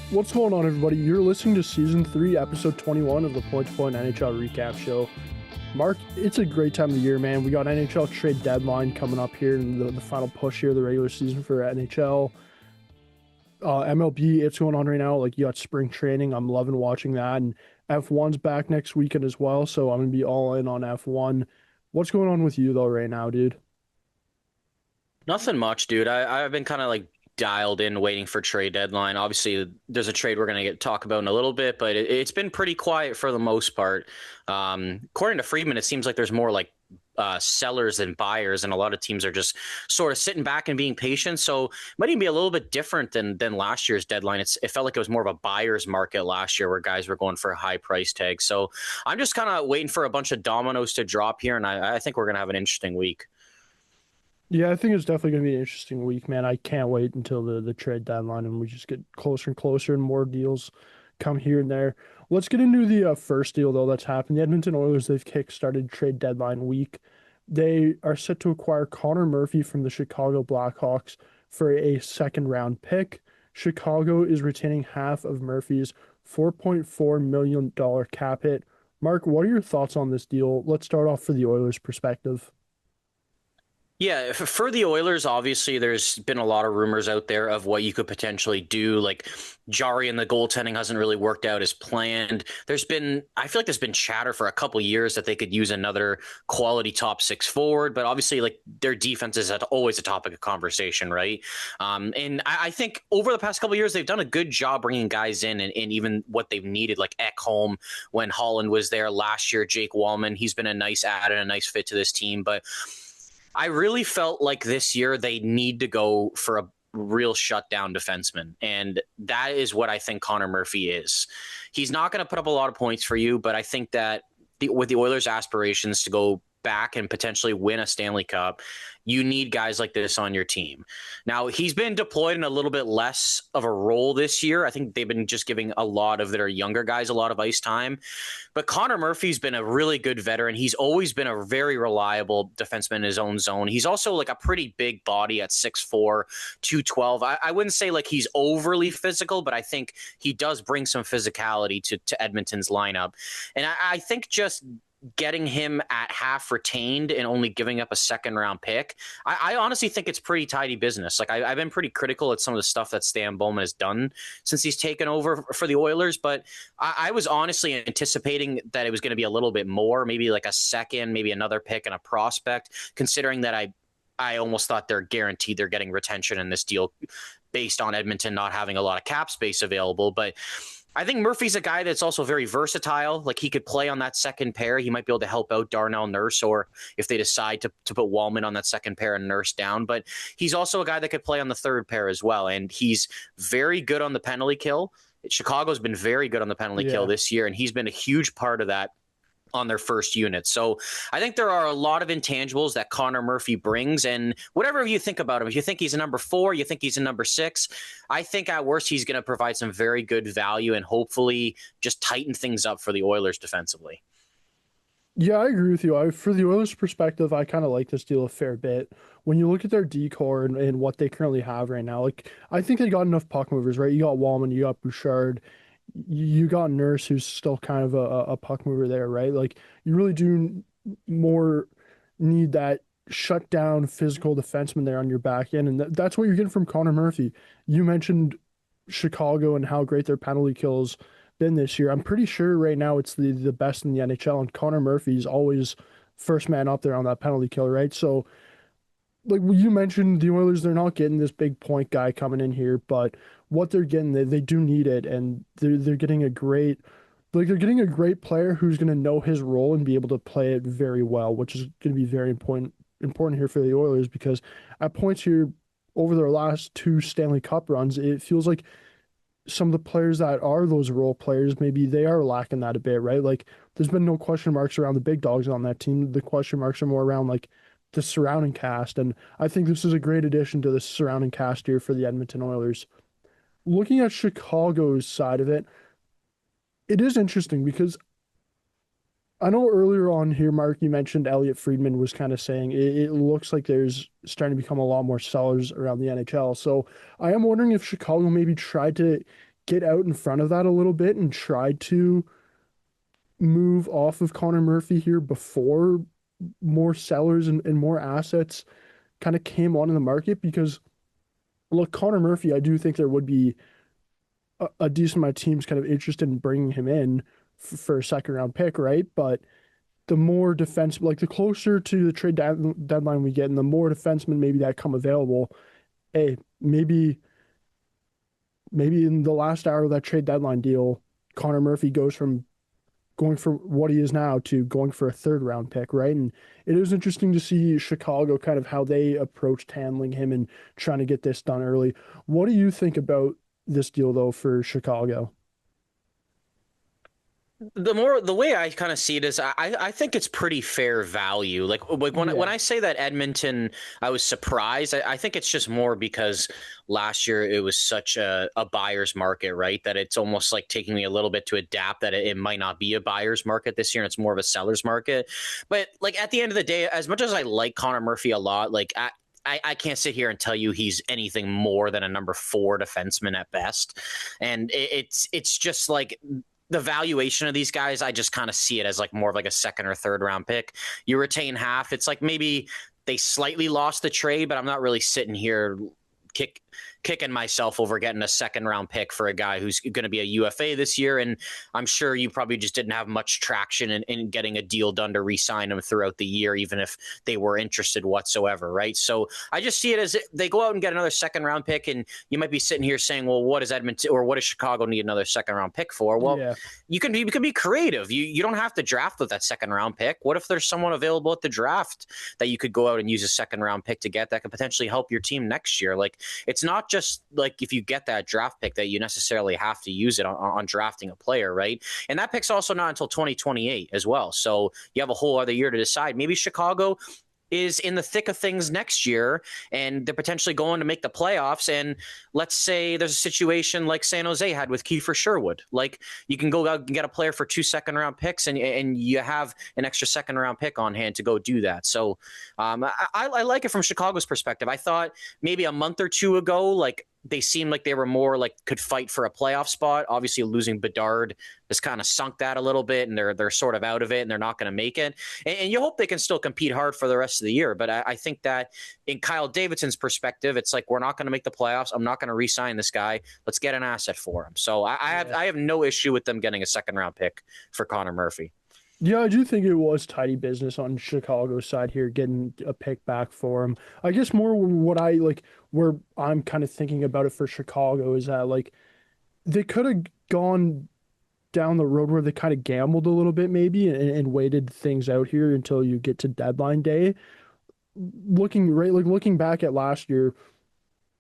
What's going on, everybody? You're listening to Season 3, Episode 21 of the Point2Point NHL Recap Show. Mark, it's a great time of the year, man. We got NHL Trade Deadline coming up here in the final push here of the regular season for NHL. MLB, it's going on right now. Like, you got spring training. I'm loving watching that. And F1's back next weekend as well, so I'm going to be all in on F1. What's going on with you, though, right now, dude? Nothing much, dude. I've been kind of like dialed in waiting for trade deadline. Obviously, there's a trade we're going to talk about in a little bit, but it's been pretty quiet for the most part. According to Friedman, it seems like there's more like sellers than buyers, and a lot of teams are just sort of sitting back and being patient. So it might even be a little bit different than last year's deadline. It felt like it was more of a buyer's market last year where guys were going for high price tags. So I'm just kind of waiting for a bunch of dominoes to drop here, and I think we're going to have an interesting week. Yeah, I think it's definitely going to be an interesting week, man. I can't wait until the trade deadline and we just get closer and closer and more deals come here and there. Let's get into the first deal, though, that's happened. The Edmonton Oilers, they've kick-started trade deadline week. They are set to acquire Connor Murphy from the Chicago Blackhawks for a second-round pick. Chicago is retaining half of Murphy's $4.4 million cap hit. Mark, what are your thoughts on this deal? Let's start off for the Oilers' perspective. Yeah, for the Oilers, obviously, there's been a lot of rumors out there of what you could potentially do. Like Jari and the goaltending hasn't really worked out as planned. I feel like there's been chatter for a couple years that they could use another quality top six forward, but obviously, like their defense is always a topic of conversation, right? And I think over the past couple years, they've done a good job bringing guys in and even what they've needed, like Ekholm when Holland was there last year. Jake Wallman, he's been a nice add and a nice fit to this team, but I really felt like this year they need to go for a real shutdown defenseman. And that is what I think Connor Murphy is. He's not going to put up a lot of points for you, but I think that with the Oilers' aspirations to go back and potentially win a Stanley Cup, you need guys like this on your team. Now, he's been deployed in a little bit less of a role this year. I think they've been just giving a lot of their younger guys a lot of ice time. But Connor Murphy's been a really good veteran. He's always been a very reliable defenseman in his own zone. He's also like a pretty big body at 6'4", 212. I wouldn't say like he's overly physical, but I think he does bring some physicality to Edmonton's lineup. And I think just getting him at half retained and only giving up a second round pick, I honestly think it's pretty tidy business. Like I've been pretty critical at some of the stuff that Stan Bowman has done since he's taken over for the Oilers, but I was honestly anticipating that it was going to be a little bit more, maybe like a second, maybe another pick and a prospect, considering that I almost thought they're guaranteed they're getting retention in this deal based on Edmonton not having a lot of cap space available. But I think Murphy's a guy that's also very versatile. Like he could play on that second pair. He might be able to help out Darnell Nurse, or if they decide to put Wallman on that second pair and Nurse down. But he's also a guy that could play on the third pair as well. And he's very good on the penalty kill. Chicago's been very good on the penalty kill this year, and he's been a huge part of that on their first unit. So I think there are a lot of intangibles that Connor Murphy brings, and whatever you think about him, if you think he's a number 4, you think he's a number 6, I think at worst he's going to provide some very good value and hopefully just tighten things up for the Oilers defensively. Yeah, I agree with you. For the Oilers' perspective, I kind of like this deal a fair bit. When you look at their decor and what they currently have right now, like I think they got enough puck movers, right? You got Wallman, you got Bouchard, you got Nurse, who's still kind of a puck mover there, right? Like you really do more need that shut down physical defenseman there on your back end, and that's what you're getting from Connor Murphy. You mentioned Chicago and how great their penalty kills been this year. I'm pretty sure right now it's the best in the NHL, and Connor Murphy's always first man up there on that penalty kill, right? So like you mentioned, the Oilers, they're not getting this big point guy coming in here, but what they're getting, they do need it, and they're getting a great, like they're getting a great player who's going to know his role and be able to play it very well, which is going to be very important here for the Oilers, because at points here over their last 2 Stanley Cup runs, it feels like some of the players that are those role players, maybe they are lacking that a bit, right? Like there's been no question marks around the big dogs on that team. The question marks are more around like the surrounding cast, and I think this is a great addition to the surrounding cast here for the Edmonton Oilers. Looking at Chicago's side of it, it is interesting because I know earlier on here, Mark, you mentioned Elliot Friedman was kind of saying it looks like there's starting to become a lot more sellers around the NHL. So I am wondering if Chicago maybe tried to get out in front of that a little bit and try to move off of Connor Murphy here before more sellers and more assets kind of came on in the market? Because look, Connor Murphy, I do think there would be a decent amount of teams kind of interested in bringing him in for a second round pick, right? But the more defense, like the closer to the deadline we get, and the more defensemen maybe that come available, hey, maybe in the last hour of that trade deadline deal, Connor Murphy goes from going for what he is now to going for a third round pick, right? And it is interesting to see Chicago kind of how they approached handling him and trying to get this done early. What do you think about this deal though for Chicago? The way I kind of see it is I think it's pretty fair value. Like when Yeah, I say that Edmonton, I was surprised. I think it's just more because last year it was such a buyer's market, right? That it's almost like taking me a little bit to adapt that it might not be a buyer's market this year and it's more of a seller's market. But like at the end of the day, as much as I like Connor Murphy a lot, I can't sit here and tell you he's anything more than a number 4 defenseman at best. And it's just like the valuation of these guys, I just kind of see it as like more of like a second or third round pick. You retain half. It's like maybe they slightly lost the trade, but I'm not really sitting here kicking myself over getting a second round pick for a guy who's going to be a UFA this year. And I'm sure you probably just didn't have much traction in getting a deal done to re-sign him throughout the year, even if they were interested whatsoever. Right. So I just see it as they go out and get another second round pick. And you might be sitting here saying, well, what does Edmonton or what does Chicago need another second round pick for? Well, yeah, you can be creative. You don't have to draft with that second round pick. What if there's someone available at the draft that you could go out and use a second round pick to get that could potentially help your team next year? Like it's not just like if you get that draft pick that you necessarily have to use it on drafting a player, right? And that pick's also not until 2028 as well. So you have a whole other year to decide. Maybe Chicago is in the thick of things next year and they're potentially going to make the playoffs. And let's say there's a situation like San Jose had with Kiefer Sherwood. Like you can go out and get a player for 2 second round picks and you have an extra second round pick on hand to go do that. So I like it from Chicago's perspective. I thought maybe a month or two ago, like they seemed like they were more like could fight for a playoff spot. Obviously, losing Bedard has kind of sunk that a little bit, and they're sort of out of it, and they're not going to make it. And you hope they can still compete hard for the rest of the year. But I think that in Kyle Davidson's perspective, it's like we're not going to make the playoffs. I'm not going to re-sign this guy. Let's get an asset for him. So yeah. I have no issue with them getting a second round pick for Connor Murphy. Yeah, I do think it was tidy business on Chicago's side here, getting a pick back for him. I guess more what I like, where I'm kind of thinking about it for Chicago is that like they could have gone down the road where they kind of gambled a little bit maybe and waited things out here until you get to deadline day. Looking back at last year,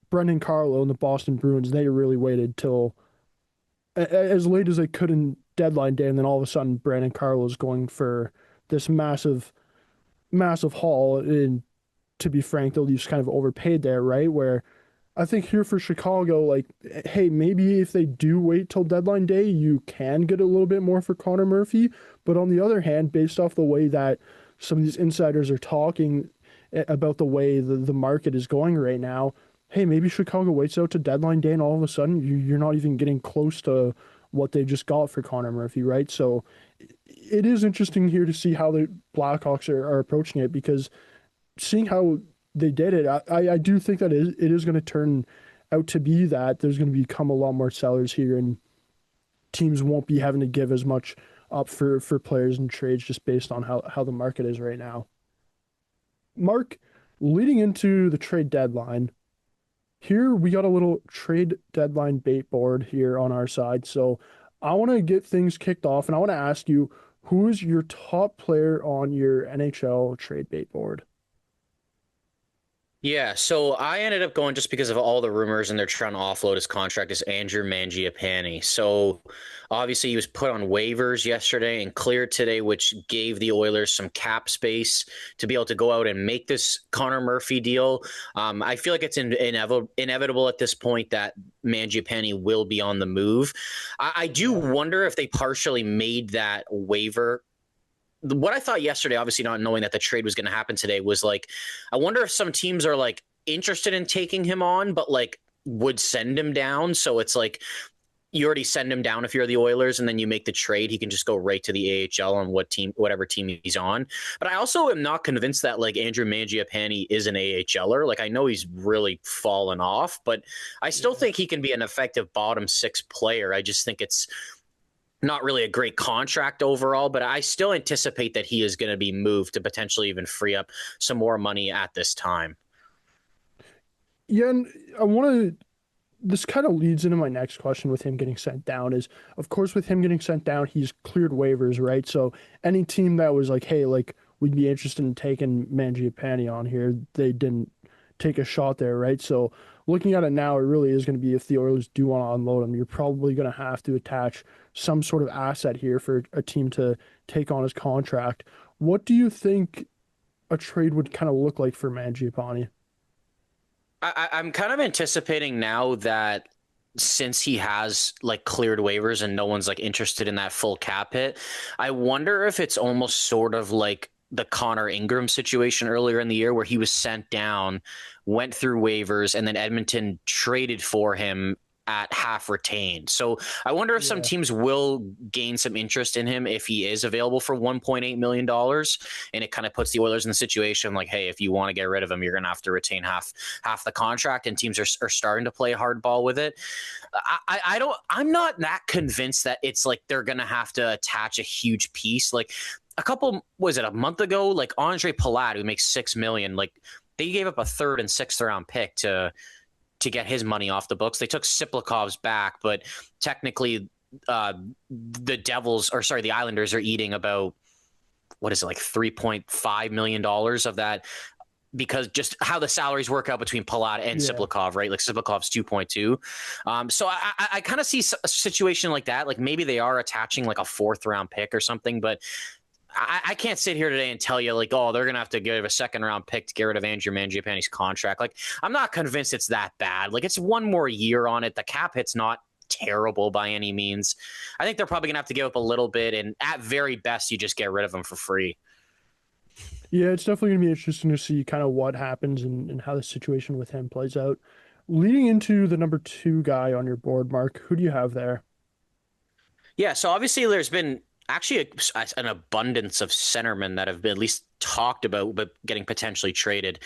Brendan Carlo and the Boston Bruins, they really waited till as late as they could in deadline day, and then all of a sudden Brandon Carlo's going for this massive haul. And to be frank, the Leafs kind of overpaid there, right? Where I think here for Chicago, like, hey, maybe if they do wait till deadline day, you can get a little bit more for Connor Murphy. But on the other hand, based off the way that some of these insiders are talking about the way the market is going right now, hey, maybe Chicago waits out to deadline day and all of a sudden you're not even getting close to what they just got for Connor Murphy, right? So it is interesting here to see how the Blackhawks are approaching it, because seeing how they did it, I do think that it is going to turn out to be that there's going to become a lot more sellers here, and teams won't be having to give as much up for players and trades just based on how the market is right now. Mark, leading into the trade deadline, here we got a little trade deadline bait board here on our side. So I want to get things kicked off and I want to ask you, who is your top player on your NHL trade bait board? Yeah, so I ended up going just because of all the rumors and they're trying to offload his contract is Andrew Mangiapane. So obviously he was put on waivers yesterday and cleared today, which gave the Oilers some cap space to be able to go out and make this Connor Murphy deal. I feel like it's inevitable at this point that Mangiapane will be on the move. I do wonder if they partially made that waiver. What I thought yesterday, obviously not knowing that the trade was going to happen today, was like, I wonder if some teams are like interested in taking him on, but like would send him down. So it's like you already send him down if you're the Oilers, and then you make the trade. He can just go right to the AHL on whatever team he's on. But I also am not convinced that like Andrew Mangiapane is an AHLer. Like I know he's really fallen off, but I still Yeah. think he can be an effective bottom six player. I just think it's not really a great contract overall, but I still anticipate that he is going to be moved to potentially even free up some more money at this time. Yeah, and I want to this kind of leads into my next question with him getting sent down is of course with him getting sent down he's cleared waivers, right? So any team that was like, hey, like we'd be interested in taking Mangiapane on here, they didn't take a shot there, right? So looking at it now, it really is going to be if the Oilers do want to unload him, you're probably going to have to attach some sort of asset here for a team to take on his contract. What do you think a trade would kind of look like for Mangiapane? I'm kind of anticipating now that since he has like cleared waivers and no one's like interested in that full cap hit, I wonder if it's almost sort of like the Connor Ingram situation earlier in the year where he was sent down, went through waivers, and then Edmonton traded for him at half retained. So I wonder if some Yeah. teams will gain some interest in him if he is available for $1.8 million. And it kind of puts the Oilers in the situation like, hey, if you want to get rid of him, you're going to have to retain half the contract. And teams are starting to play hardball with it. I'm not that convinced that it's like they're going to have to attach a huge piece. Like a month ago, like Andre Palat, who makes $6 million, like they gave up a third and sixth round pick to get his money off the books. They took Siplikov's back, but technically the Islanders are eating about, what is it, like $3.5 million of that, because just how the salaries work out between Palat and Yeah. Siplikov, right? Like Siplikov's 2.2. So I kind of see a situation like that. Like maybe they are attaching like a fourth round pick or something, but I can't sit here today and tell you like, oh, they're gonna have to give a second round pick to get rid of Andrew Mangiapane's contract. Like, I'm not convinced it's that bad. Like, it's one more year on it. The cap hit's not terrible by any means. I think they're probably gonna have to give up a little bit, and at very best, you just get rid of them for free. Yeah, it's definitely going to be interesting to see kind of what happens and how the situation with him plays out. Leading into the number two guy on your board, Mark, who do you have there? Yeah, so obviously there's been actually an abundance of centermen that have been at least talked about, but getting potentially traded.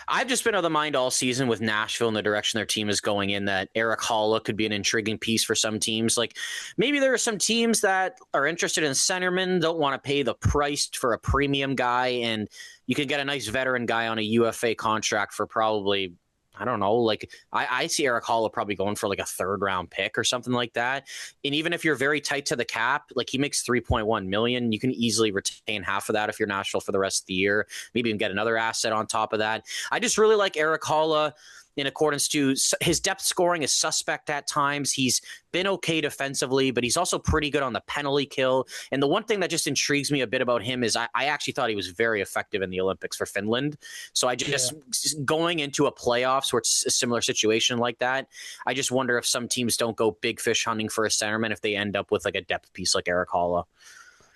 I've just been of the mind all season with Nashville and the direction their team is going in that Eric Holla could be an intriguing piece for some teams. Like maybe there are some teams that are interested in centermen, don't want to pay the price for a premium guy, and you can get a nice veteran guy on a UFA contract for probably, I don't know, like I see Eric Holla probably going for like a third round pick or something like that. And even if you're very tight to the cap, like he makes 3.1 million, you can easily retain half of that if you're Nashville for the rest of the year. Maybe even get another asset on top of that. I just really like Eric Holla in accordance to his depth scoring is suspect at times. He's been okay defensively, but he's also pretty good on the penalty kill. And the one thing that just intrigues me a bit about him is I actually thought he was very effective in the Olympics for Finland. So I Yeah. just going into a playoffs where it's a similar situation like that, I just wonder if some teams don't go big fish hunting for a centerman if they end up with like a depth piece like Eric Holla.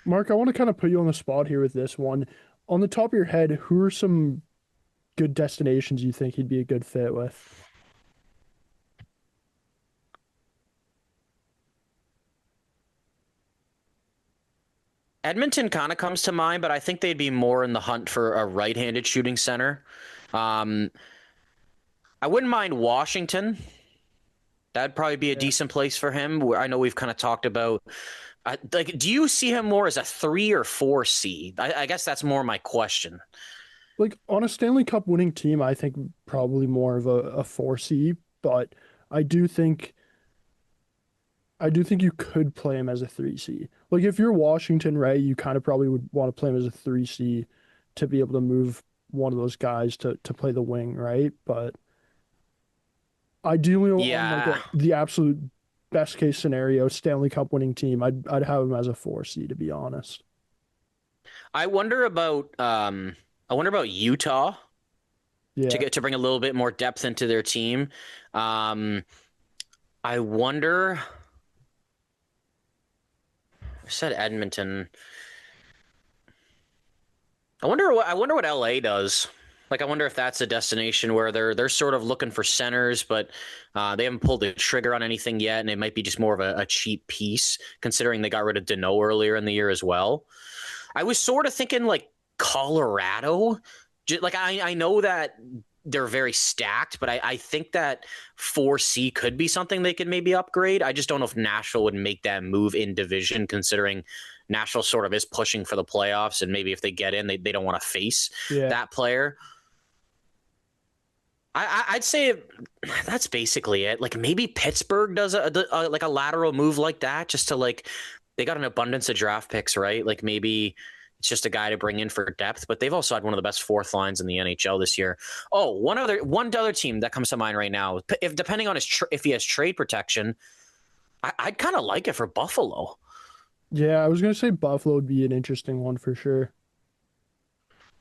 Mark, I want to kind of put you on the spot here with this one. On the top of your head, who are some good destinations you think he'd be a good fit with? Edmonton kind of comes to mind, but I think they'd be more in the hunt for a right-handed shooting center. Um, I wouldn't mind Washington. That'd probably be a Yeah. decent place for him. I know we've kind of talked about. Like, do you see him more as a 3 or 4 C? I guess that's more my question. Like on a Stanley Cup winning team, I think probably more of a 4C, but I do think I do think you could play him as a 3C. Like if you're Washington, right, you kind of probably would want to play him as a 3C to be able to move one of those guys to play the wing, right? But ideally on like Yeah, the absolute best case scenario, Stanley Cup winning team, I'd have him as a 4C to be honest. I wonder about Utah Yeah. to bring a little bit more depth into their team. I wonder. I said Edmonton. I wonder what LA does. Like, I wonder if that's a destination where they're sort of looking for centers, but they haven't pulled the trigger on anything yet, and it might be just more of a cheap piece, considering they got rid of Deneau earlier in the year as well. I was sort of thinking like Colorado. Like I know that they're very stacked, but I think that 4C could be something they could maybe upgrade. I just don't know if Nashville would make that move in division, considering Nashville sort of is pushing for the playoffs, and maybe if they get in, they don't want to face Yeah. that player. I'd say that's basically it. Like maybe Pittsburgh does like a lateral move like that, just to like they got an abundance of draft picks, right? Like maybe it's just a guy to bring in for depth, but they've also had one of the best fourth lines in the NHL this year. Oh, one other team that comes to mind right now, if depending on if he has trade protection, I'd kind of like it for Buffalo. Yeah, I was gonna say Buffalo would be an interesting one for sure.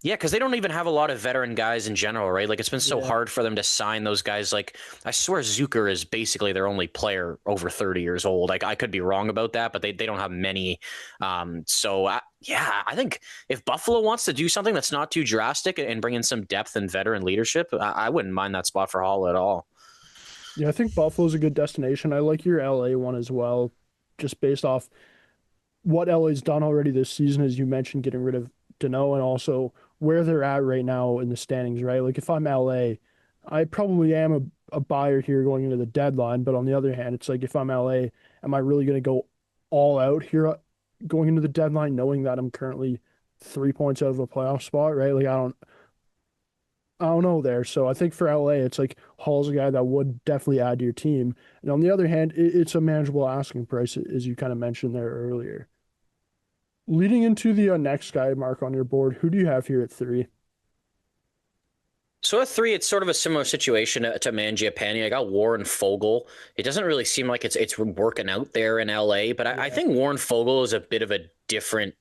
Yeah, because they don't even have a lot of veteran guys in general, right? Like it's been so Yeah. hard for them to sign those guys. Like I swear Zucker is basically their only player over 30 years old. Like I could be wrong about that, but they don't have many. Yeah, I think if Buffalo wants to do something that's not too drastic and bring in some depth and veteran leadership, I wouldn't mind that spot for Hall at all. Yeah, I think Buffalo's a good destination. I like your LA one as well, just based off what LA's done already this season, as you mentioned, getting rid of Dano, and also where they're at right now in the standings, right? Like if I'm LA, I probably am a buyer here going into the deadline, but on the other hand, it's like if I'm LA, am I really going to go all out here going into the deadline, knowing that I'm currently 3 points out of a playoff spot, right? Like I don't know there. So I think for LA, it's like Hall's a guy that would definitely add to your team. And on the other hand, it's a manageable asking price, as you kind of mentioned there earlier. Leading into the next guy, Mark, on your board, who do you have here at three? So at three, it's sort of a similar situation to Mangiapane. I got Warren Fogle. It doesn't really seem like it's working out there in LA, but I Yeah. think Warren Fogle is a bit of a different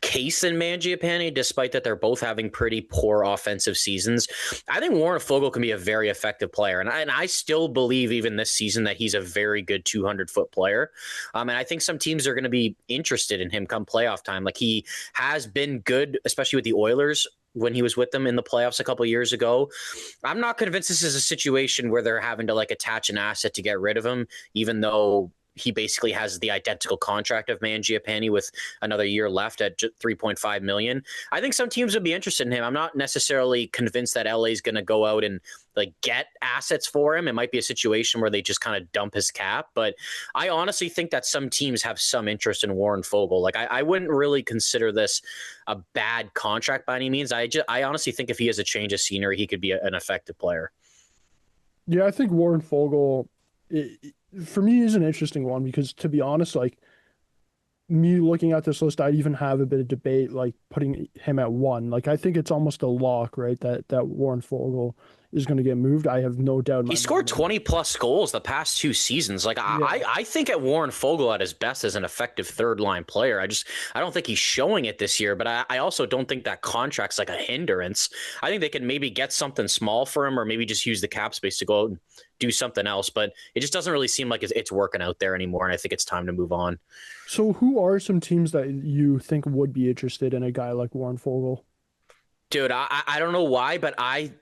case than Mangiapane, despite that they're both having pretty poor offensive seasons. I think Warren Fogle can be a very effective player, and I still believe even this season that he's a very good 200-foot player. And I think some teams are going to be interested in him come playoff time. Like he has been good, especially with the Oilers when he was with them in the playoffs a couple of years ago. I'm not convinced this is a situation where they're having to like attach an asset to get rid of him, even though he basically has the identical contract of Mangiapane with another year left at 3.5 million. I think some teams would be interested in him. I'm not necessarily convinced that LA is going to go out and like get assets for him. It might be a situation where they just kind of dump his cap, but I honestly think that some teams have some interest in Warren Fogle. Like I wouldn't really consider this a bad contract by any means. I honestly think if he has a change of scenery, he could be an effective player. Yeah, I think Warren Fogle, for me, is an interesting one because, to be honest, like me looking at this list, I'd even have a bit of debate, like putting him at one. Like I think it's almost a lock, right? That Warren Fogle is going to get moved. I have no doubt in He my scored mind. 20 plus goals the past two seasons. Like Yeah, I think at Warren Fogle at his best as an effective third line player. I don't think he's showing it this year, but I also don't think that contract's like a hindrance. I think they can maybe get something small for him or maybe just use the cap space to go out and do something else. But it just doesn't really seem like it's working out there anymore. And I think it's time to move on. so who are some teams that you think would be interested in a guy like Warren Fogle? Dude, I don't know why, but I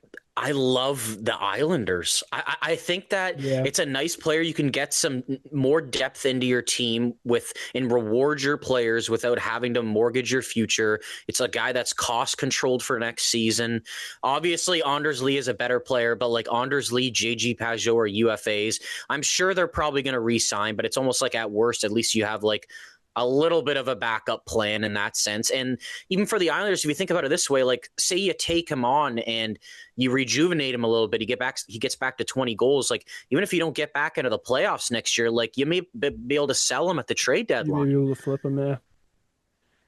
love the Islanders. I think that Yeah, it's a nice player. You can get some more depth into your team with and reward your players without having to mortgage your future. It's a guy that's cost controlled for next season. Obviously, Anders Lee is a better player, but like Anders Lee, JG Pajot are UFAs. I'm sure they're probably going to re-sign, but it's almost like at worst, at least you have like a little bit of a backup plan in that sense. And even for the Islanders, if you think about it this way, like say you take him on and you rejuvenate him a little bit, he gets back to 20 goals. Like even if you don't get back into the playoffs next year, like you may be able to sell him at the trade you may be deadline. able to flip him there.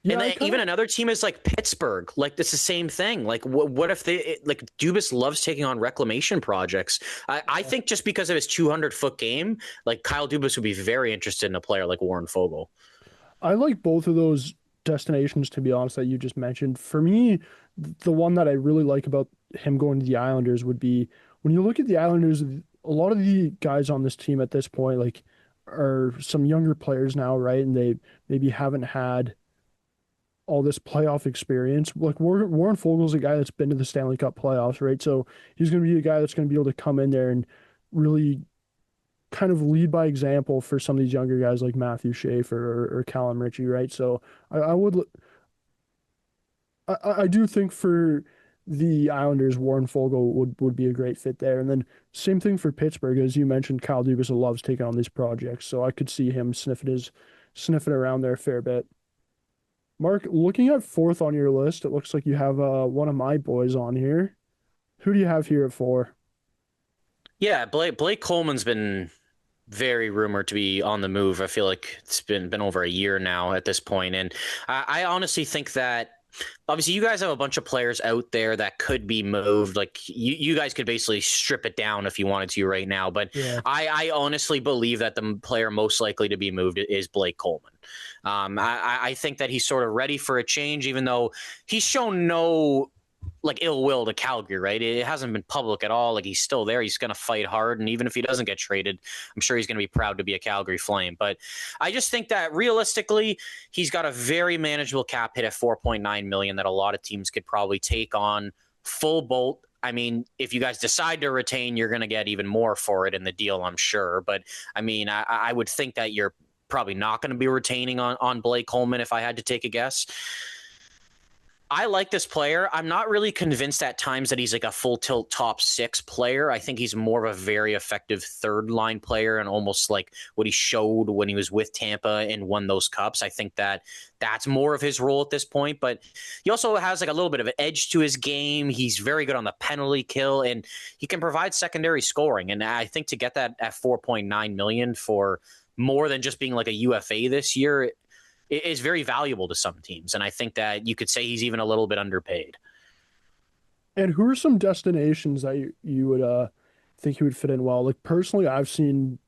Yeah, And I then kind even of. another team is like Pittsburgh. Like it's the same thing. Like what if like Dubas loves taking on reclamation projects? I think just because of his 200-foot game, like Kyle Dubas would be very interested in a player like Warren Fogle. I like both of those destinations, to be honest, that you just mentioned. For me, the one that I really like about him going to the Islanders would be when you look at the Islanders, a lot of the guys on this team at this point, like, are some younger players now, right? And they maybe haven't had all this playoff experience. Like Warren Fogel's a guy that's been to the Stanley Cup playoffs, right? So he's going to be a guy that's going to be able to come in there and really kind of lead by example for some of these younger guys like Matthew Schaefer or Callum Ritchie, right? So I would I do think for the Islanders, Warren Fogle would be a great fit there. And then same thing for Pittsburgh, as you mentioned, Kyle Dubas loves taking on these projects, so I could see him sniffing around there a fair bit. Mark, looking at fourth on your list, it looks like you have one of my boys on here. Who do you have here at four? Yeah, Blake Coleman's been very rumored to be on the move. I feel like it's been over a year now at this point, and I honestly think that obviously you guys have a bunch of players out there that could be moved. Like you guys could basically strip it down if you wanted to right now, but Yeah. I honestly believe that the player most likely to be moved is Blake Coleman. I think that he's sort of ready for a change, even though he's shown no like ill will to Calgary, right? It hasn't been public at all. Like he's still there. He's going to fight hard. And even if he doesn't get traded, I'm sure he's going to be proud to be a Calgary Flame. But I just think that realistically, he's got a very manageable cap hit at 4.9 million that a lot of teams could probably take on full bolt. I mean, if you guys decide to retain, you're going to get even more for it in the deal, I'm sure. But I mean, I would think that you're probably not going to be retaining on Blake Coleman if I had to take a guess. I like this player. I'm not really convinced at times that he's like a full tilt top six player. I think he's more of a very effective third line player and almost like what he showed when he was with Tampa and won those cups. I think that that's more of his role at this point, but he also has like a little bit of an edge to his game. He's very good on the penalty kill and he can provide secondary scoring. And I think to get that at 4.9 million for more than just being like a UFA this year, is very valuable to some teams. And I think that you could say he's even a little bit underpaid. And who are some destinations that you would think he would fit in well? Like personally, I've seen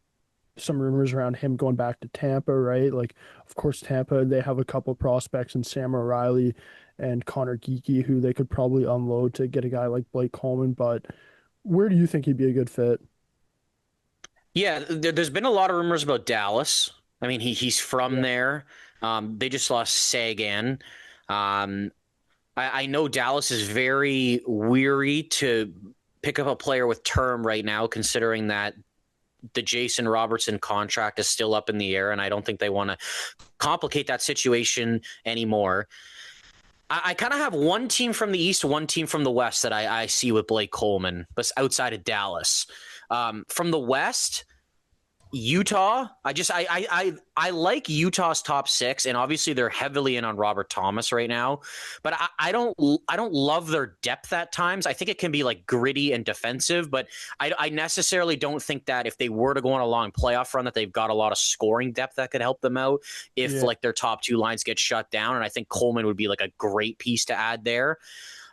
some rumors around him going back to Tampa, right? Like, of course, Tampa, they have a couple prospects in Sam O'Reilly and Connor Geeky, who they could probably unload to get a guy like Blake Coleman. But where do you think he'd be a good fit? Yeah, there's been a lot of rumors about Dallas. I mean, he's from Yeah. there. They just lost Sagan. I know Dallas is very weary to pick up a player with term right now, considering that the Jason Robertson contract is still up in the air, and I don't think they want to complicate that situation anymore. I kind of have one team from the East, one team from the West that I see with Blake Coleman, but outside of Dallas. From the West, Utah. I like Utah's top six, and obviously they're heavily in on Robert Thomas right now. But I don't love their depth at times. I think it can be like gritty and defensive, but I necessarily don't think that if they were to go on a long playoff run that they've got a lot of scoring depth that could help them out if Yeah. like their top two lines get shut down. And I think Coleman would be like a great piece to add there.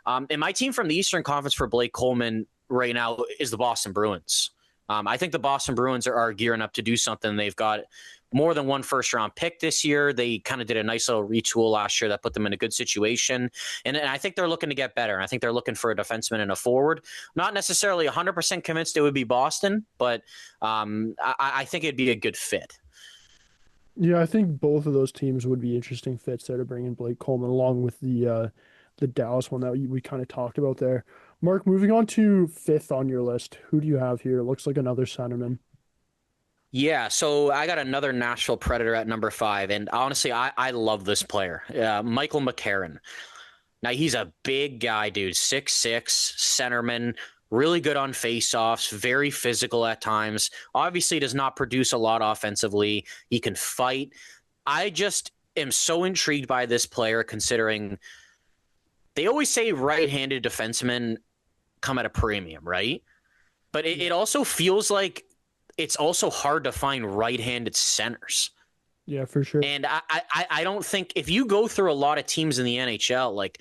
And my team from the Eastern Conference for Blake Coleman right now is the Boston Bruins. I think the Boston Bruins are gearing up to do something. They've got more than one first-round pick this year. They kind of did a nice little retool last year that put them in a good situation. And I think they're looking to get better. I think they're looking for a defenseman and a forward. Not necessarily 100% convinced it would be Boston, but I think it'd be a good fit. Yeah, I think both of those teams would be interesting fits there to bring in Blake Coleman along with the Dallas one that we kind of talked about there. Mark, moving on to fifth on your list, who do you have here? It looks like another centerman. Yeah, so I got another Nashville Predator at number 5, and honestly, I love this player, Michael McCarron. Now, he's a big guy, dude, 6'6", centerman, really good on faceoffs, very physical at times. Obviously, does not produce a lot offensively. He can fight. I just am so intrigued by this player, considering they always say right-handed defensemen come at a premium, right? But it also feels like it's also hard to find right-handed centers. Yeah, for sure. And I don't think if you go through a lot of teams in the NHL, like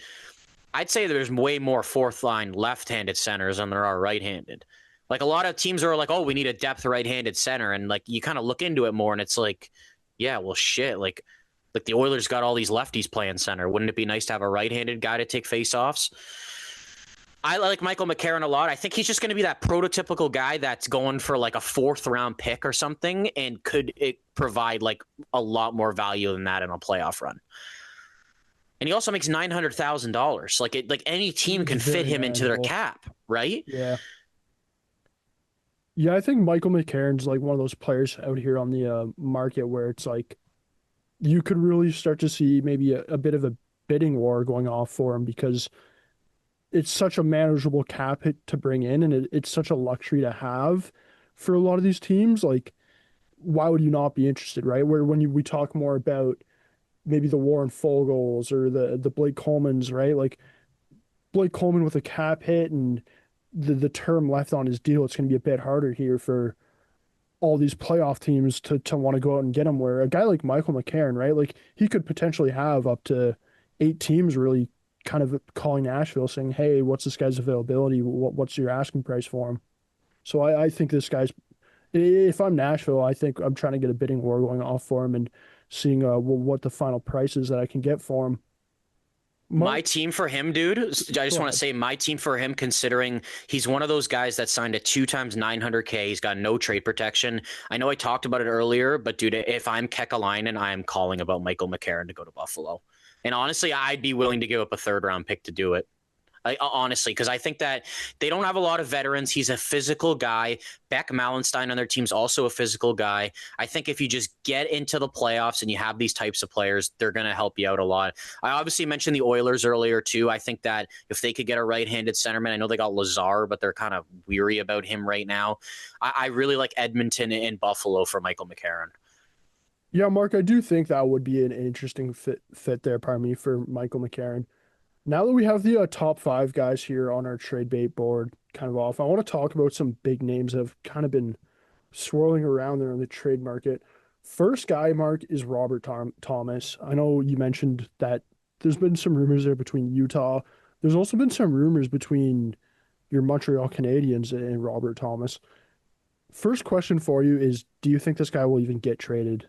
I'd say there's way more fourth line left-handed centers than there are right-handed. Like a lot of teams are like, oh, we need a depth right-handed center. And like you kind of look into it more and it's like, yeah, well, shit. Like the Oilers got all these lefties playing center. Wouldn't it be nice to have a right-handed guy to take faceoffs? I like Michael McCarron a lot. I think he's just going to be that prototypical guy that's going for like a fourth round pick or something and could it provide like a lot more value than that in a playoff run. And he also makes $900,000. Like any team It's can fit very him into their manageable. cap, right? Yeah. Yeah, I think Michael McCarron's like one of those players out here on the market where it's like you could really start to see maybe a bit of a bidding war going off for him because it's such a manageable cap hit to bring in, and it's such a luxury to have for a lot of these teams. Like, why would you not be interested, right? Where when we talk more about maybe the Warren Fogels or the Blake Colemans, right? Like Blake Coleman with a cap hit and the term left on his deal, it's going to be a bit harder here for all these playoff teams to want to go out and get him. Where a guy like Michael McCarron, right? Like he could potentially have up to 8 teams really kind of calling Nashville saying, "Hey, what's this guy's availability? What's your asking price for him?" So I think this guy's. If I'm Nashville, I think I'm trying to get a bidding war going off for him and seeing what the final price is that I can get for him. My Mark, team for him, dude. I go just want to ahead. say my team for him, considering he's one of those guys that signed a 2 times 900K. He's got no trade protection. I know I talked about it earlier, but dude, if I'm Kekalainen, I am calling about Michael McCarron to go to Buffalo. And honestly, I'd be willing to give up a third round pick to do it. Honestly, because I think that they don't have a lot of veterans. He's a physical guy. Beck Malenstein on their team's also a physical guy. I think if you just get into the playoffs and you have these types of players, they're going to help you out a lot. I obviously mentioned the Oilers earlier, too. I think that if they could get a right-handed centerman, I know they got Lazar, but they're kind of weary about him right now. I really like Edmonton and Buffalo for Michael McCarron. Yeah, Mark, I do think that would be an interesting fit there, pardon me, for Michael McCarron. Now that we have the top five guys here on our trade bait board kind of off, I want to talk about some big names that have kind of been swirling around there in the trade market. First guy, Mark, is Robert Thomas. I know you mentioned that there's been some rumors there between Utah. There's also been some rumors between your Montreal Canadiens and Robert Thomas. First question for you is, do you think this guy will even get traded?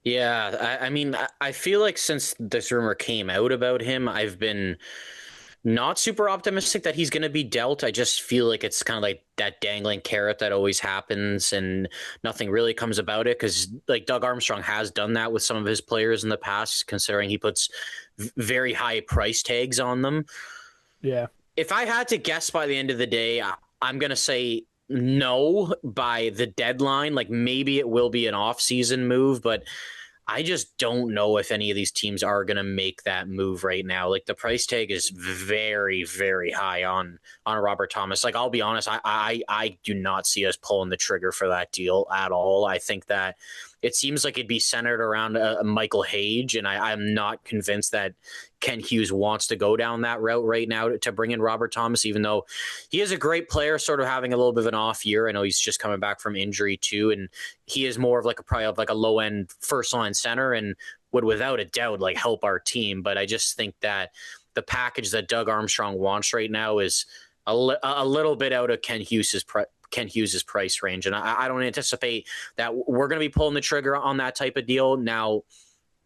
Yeah, I mean, I feel like since this rumor came out about him, I've been not super optimistic that he's going to be dealt. I just feel like it's kind of like that dangling carrot that always happens and nothing really comes about it because like Doug Armstrong has done that with some of his players in the past, considering he puts very high price tags on them. Yeah. If I had to guess by the end of the day, I'm going to say no by the deadline. Like maybe it will be an off-season move, but I just don't know if any of these teams are going to make that move right now. Like the price tag is very, very high on Robert Thomas. Like I'll be honest, I do not see us pulling the trigger for that deal at all. I think that it seems like it'd be centered around Michael Hage, and I'm not convinced that Ken Hughes wants to go down that route right now to bring in Robert Thomas, even though he is a great player, sort of having a little bit of an off year. I know he's just coming back from injury too, and he is more of like a low end first line center and would without a doubt like help our team. But I just think that the package that Doug Armstrong wants right now is a little bit out of Ken Hughes's price range, and I don't anticipate that we're going to be pulling the trigger on that type of deal. Now,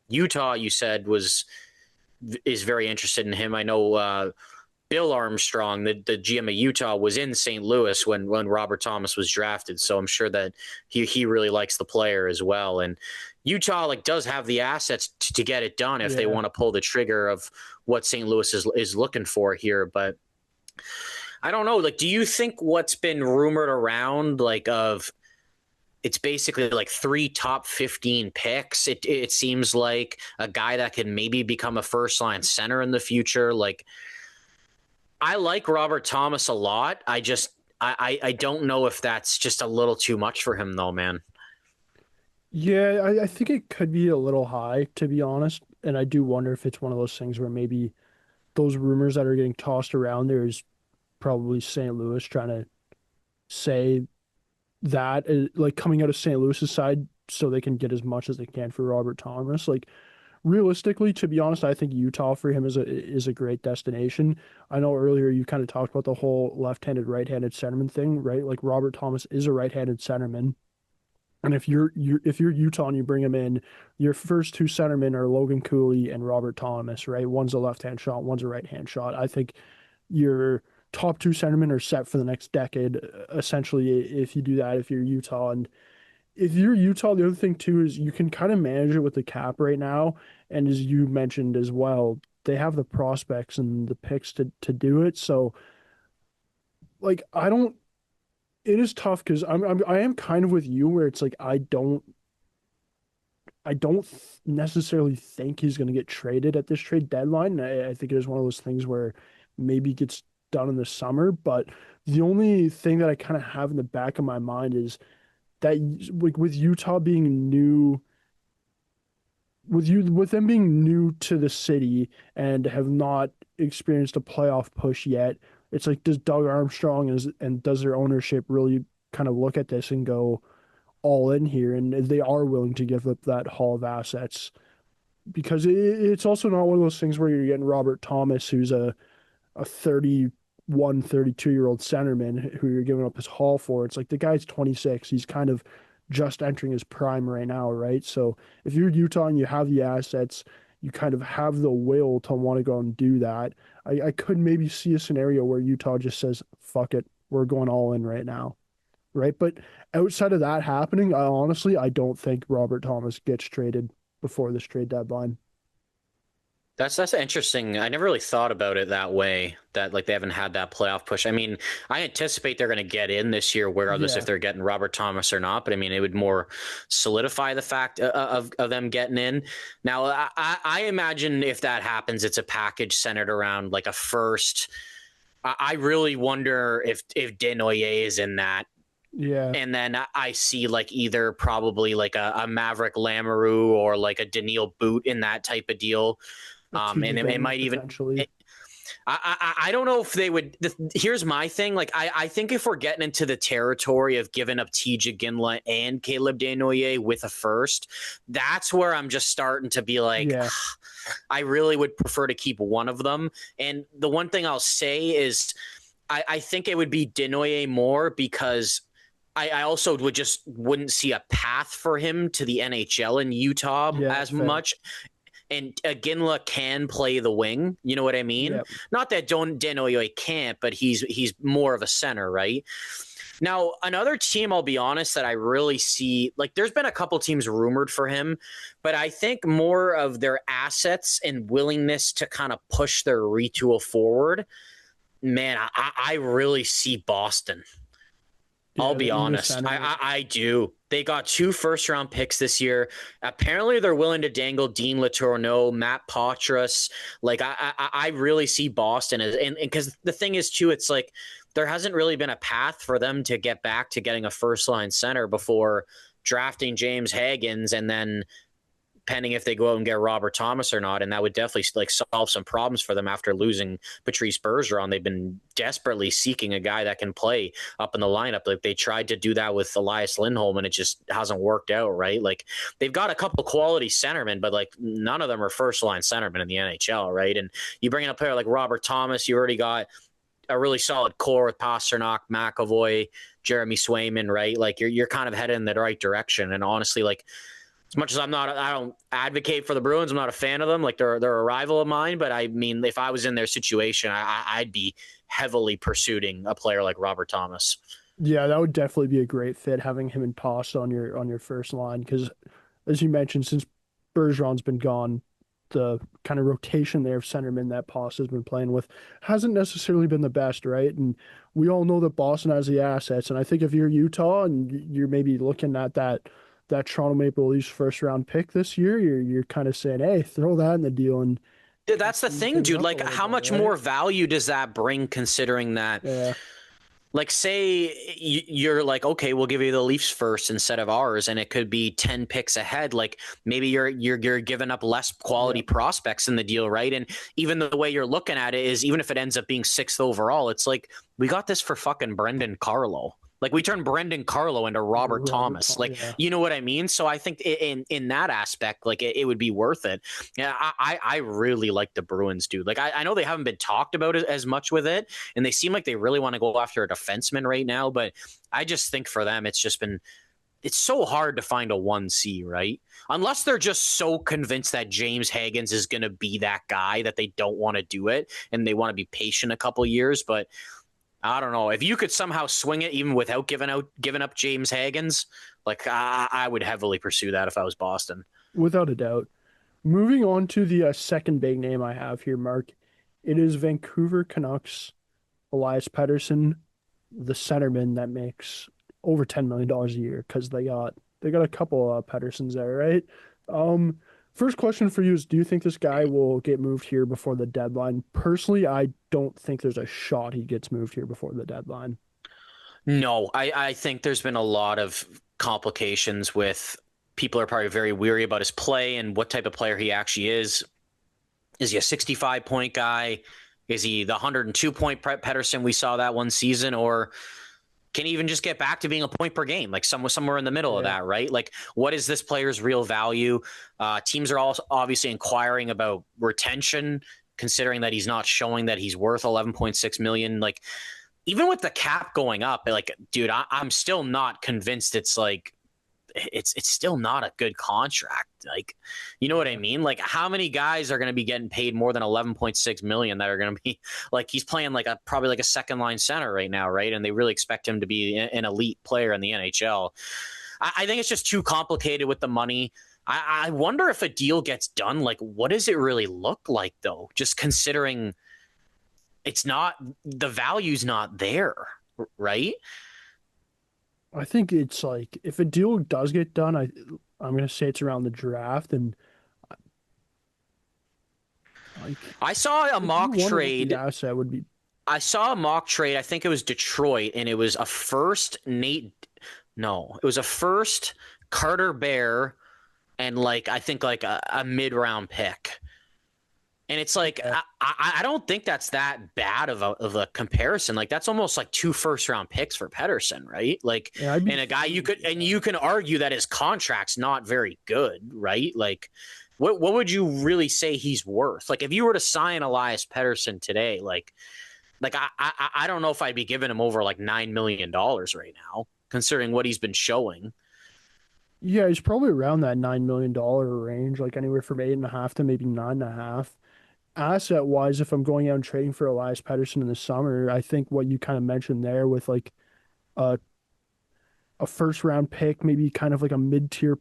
Utah, you said is very interested in him. I know Bill Armstrong, the GM of Utah, was in St. Louis when Robert Thomas was drafted, so I'm sure that he really likes the player as well. And Utah like does have the assets to get it done if they Yeah. want to pull the trigger of what St. Louis is looking for here, but I don't know. Like, do you think what's been rumored around, like, of it's basically like 3 top 15 picks? It seems like a guy that can maybe become a first line center in the future. Like, I like Robert Thomas a lot. I don't know if that's just a little too much for him, though, man. Yeah, I think it could be a little high, to be honest. And I do wonder if it's one of those things where maybe those rumors that are getting tossed around there is probably St. Louis trying to say that, like coming out of St. Louis's side so they can get as much as they can for Robert Thomas. Like realistically, to be honest, I think Utah for him is a great destination. I know earlier you kind of talked about the whole left-handed, right-handed centerman thing, right? Like Robert Thomas is a right-handed centerman. And if you're Utah and you bring him in, your first two centermen are Logan Cooley and Robert Thomas, right? One's a left-hand shot, one's a right-hand shot. I think your top two centermen are set for the next decade, essentially, if you do that, if you're Utah. And if you're Utah, the other thing too is you can kind of manage it with the cap right now, and as you mentioned as well, they have the prospects and the picks to do it. So like I don't, it is tough because I am kind of with you where it's like I don't necessarily think he's going to get traded at this trade deadline. I think it is one of those things where maybe it gets done in the summer. But the only thing that I kind of have in the back of my mind is that like with Utah being new, with them being new to the city and have not experienced a playoff push yet, it's like does Doug Armstrong and does their ownership really kind of look at this and go all in here, and they are willing to give up that haul of assets because it's also not one of those things where you're getting Robert Thomas, who's a 31, 32-year-old centerman who you're giving up his haul for. It's like the guy's 26. He's kind of just entering his prime right now, right? So if you're Utah and you have the assets, you kind of have the will to want to go and do that. I could maybe see a scenario where Utah just says, fuck it, we're going all in right now, right? But outside of that happening, I don't think Robert Thomas gets traded before this trade deadline. That's interesting. I never really thought about it that way, that like they haven't had that playoff push. I mean, I anticipate they're going to get in this year, regardless if Yeah, they're getting Robert Thomas or not. But I mean, it would more solidify the fact of them getting in. Now, I imagine if that happens, it's a package centered around like a first. I really wonder if Denoyer is in that. yeah, And then I see like either probably like a Maverick Lamoureux or like a Daniil Boot in that type of deal. a TJ And it Bing might even. potentially. I don't know if they would. Here's my thing. Like, I think if we're getting into the territory of giving up TJ Ginla and Caleb Desnoyers with a first, that's where I'm just starting to be like, Yeah, I really would prefer to keep one of them. And the one thing I'll say is, I think it would be Desnoyers more because I also wouldn't see a path for him to the NHL in Utah yeah, that's as fair. much. And Ginla can play the wing. You know what I mean? Yeah, Not that Denoye can't, but he's more of a center, right? Now, another team, I'll be honest, that I really see, like, there's been a couple teams rumored for him, but I think more of their assets and willingness to kind of push their retool forward. Man, I really see Boston. I'll yeah, be they need a honest. center. I do. They got 2 first-round picks this year. Apparently, they're willing to dangle Dean Letourneau, Matt Patras. Like, I really see Boston as, and because the thing is too, it's like there hasn't really been a path for them to get back to getting a first-line center before drafting James Higgins and then pending if they go out and get Robert Thomas or not, and that would definitely like solve some problems for them after losing Patrice Bergeron. They've been desperately seeking a guy that can play up in the lineup. Like they tried to do that with Elias Lindholm, and it just hasn't worked out, right? Like they've got a couple quality centermen, but like none of them are first line centermen in the NHL, right? And you bring in a player like Robert Thomas, you already got a really solid core with Pasternak, McAvoy, Jeremy Swayman, right? Like you're kind of headed in the right direction. And honestly, like as much as I don't advocate for the Bruins. I'm not a fan of them. Like they're a rival of mine. But I mean, if I was in their situation, I'd be heavily pursuing a player like Robert Thomas. Yeah, that would definitely be a great fit having him and Pasta on your first line because, as you mentioned, since Bergeron's been gone, the kind of rotation there of centermen that Pasta's been playing with hasn't necessarily been the best, right? And we all know that Boston has the assets, and I think if you're Utah and you're maybe looking at that Toronto Maple Leafs first round pick this year, you're kind of saying, hey, throw that in the deal and kind of That's the speed thing, things dude. up a Like, little how bit, much right? more value does that bring considering that Yeah, like say you're like, okay, we'll give you the Leafs first instead of ours, and it could be 10 picks ahead. Like maybe you're giving up less yeah, quality prospects in the deal, right? And even the way you're looking at it is, even if it ends up being 6th overall, it's like we got this for fucking Brendan Carlo. Like we turned Brendan Carlo into Robert Robert Thomas. Tom, Like, yeah. you know what I mean? So I think in that aspect, like it would be worth it. Yeah, I really like the Bruins, dude. Like I know they haven't been talked about as much with it, and they seem like they really want to go after a defenseman right now. But I just think for them, it's so hard to find a 1C, right? Unless they're just so convinced that James Higgins is going to be that guy that they don't want to do it and they want to be patient a couple years. But I don't know if you could somehow swing it even without giving up James Hagens. Like I would heavily pursue that if I was Boston. Without a doubt. Moving on to the second big name I have here, Mark. It is Vancouver Canucks Elias Pettersson, the centerman that makes over $10 million a year because they got a couple Petterssons there, right? Um, First question for you is, do you think this guy will get moved here before the deadline? Personally, I don't think there's a shot he gets moved here before the deadline. No, I think there's been a lot of complications with people are probably very weary about his play and what type of player he actually is. Is he a 65 point guy? Is he the 102 point Pettersson we saw that one season? Or can he even just get back to being a point per game, like somewhere in the middle of Yeah. that, right? Like, what is this player's real value? Teams are also obviously inquiring about retention, considering that he's not showing that he's worth 11.6 million. Like, even with the cap going up, like, dude, I'm still not convinced it's like it's still not a good contract. Like, you know what I Yeah. mean? Like, how many guys are going to be getting paid more than 11.6 million that are going to be like he's playing like a probably like a second line center right now, right? And they really expect him to be an elite player in the NHL. I think it's just too complicated with the money. I wonder if a deal gets done. Like, what does it really look like though? Just considering it's not the value's not there, right? I think it's like if a deal does get done, I'm gonna say it's around the draft, and like I saw a you mock wonder what the trade asset would be. I saw a mock trade. I think it was Detroit, and it was a first Nate. No, it was a first Carter Bear, and like I think like a mid round pick. And it's like Okay. I don't think that's that bad of a comparison. Like that's almost like two first round picks for Pettersson, right? Like Yeah, I'd be and a guy fine with you that. can argue that his contract's not very good, right? Like what would you really say he's worth? Like if you were to sign Elias Pettersson today, like I don't know if I'd be giving him over like $9 million right now, considering what he's been showing. Yeah, he's probably around that $9 million range, like anywhere from 8.5 to maybe 9.5. Asset wise, if I'm going out and trading for Elias Pettersson in the summer, I think what you kind of mentioned there with like a a first round pick, maybe kind of like a mid to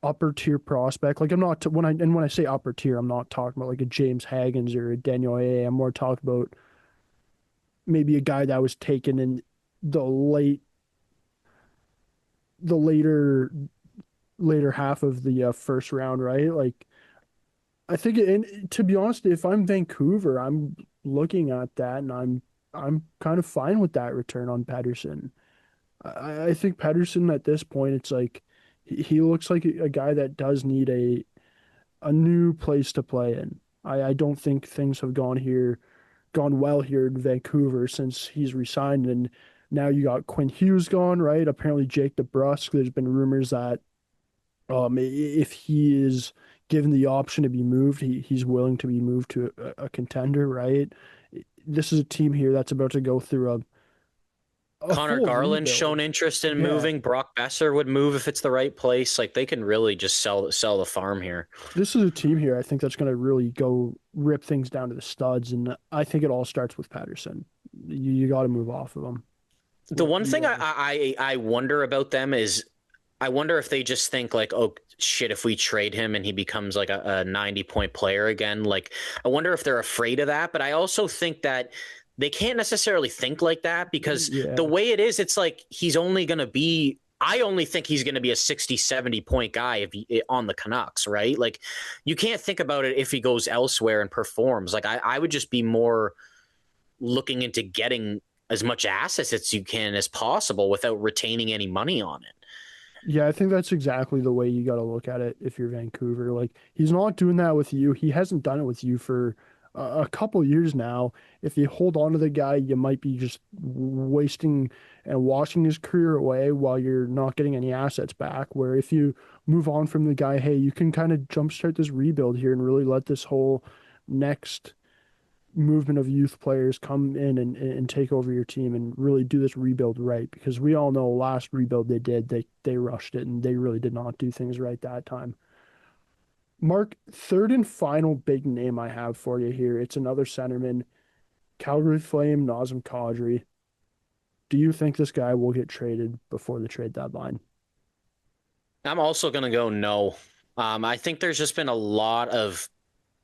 upper tier prospect. Like I'm not when I say upper tier, I'm not talking about like a James Hagens or a Daniel A. I'm more talking about maybe a guy that was taken in the late the later half of the first round, right? Like I think, and to be honest, if I'm Vancouver, I'm looking at that and I'm kind of fine with that return on Patterson. I think Patterson at this point, it's like he looks like a guy that does need a new place to play in. I don't think things have gone well here in Vancouver since he's resigned, and now you got Quinn Hughes gone, right? Apparently Jake DeBrusk. There's been rumors that if he is given the option to be moved, he's willing to be moved to a contender, right? This is a team here that's about to go through a Connor full Garland's rebuild. shown interest in Yeah, moving. Brock Besser would move if it's the right place. Like they can really just sell the farm here. this is a team here I think that's going to really go rip things down to the studs, and I think it all starts with Patterson. You got to move off of him. The one You thing know, I wonder about them is I wonder if they just think like, oh shit, if we trade him and he becomes like a 90 point player again, like I wonder if they're afraid of that. But I also think that they can't necessarily think like that because the yeah, way it is, it's like he's only going to be. I only think he's going to be a 60, 70 point guy if he, on the Canucks, right? Like you can't think about it if he goes elsewhere and performs. Like I would just be more looking into getting as much assets as you can as possible without retaining any money on it. yeah. I think that's exactly the way you got to look at it if you're Vancouver. Like he's not doing that with you. He hasn't done it with you for a couple years now. If you hold on to the guy, you might be just wasting and washing his career away while you're not getting any assets back. Where if you move on from the guy, hey, you can kind of jumpstart this rebuild here and really let this whole next movement of youth players come in and take over your team and really do this rebuild right, because we all know last rebuild they rushed it and they really did not do things right that time. Mark, third and final big name I have for you here. It's another centerman. Calgary Flame, Nazem Kadri. Do you think this guy will get traded before the trade deadline? I'm also going to go no. I think there's just been a lot of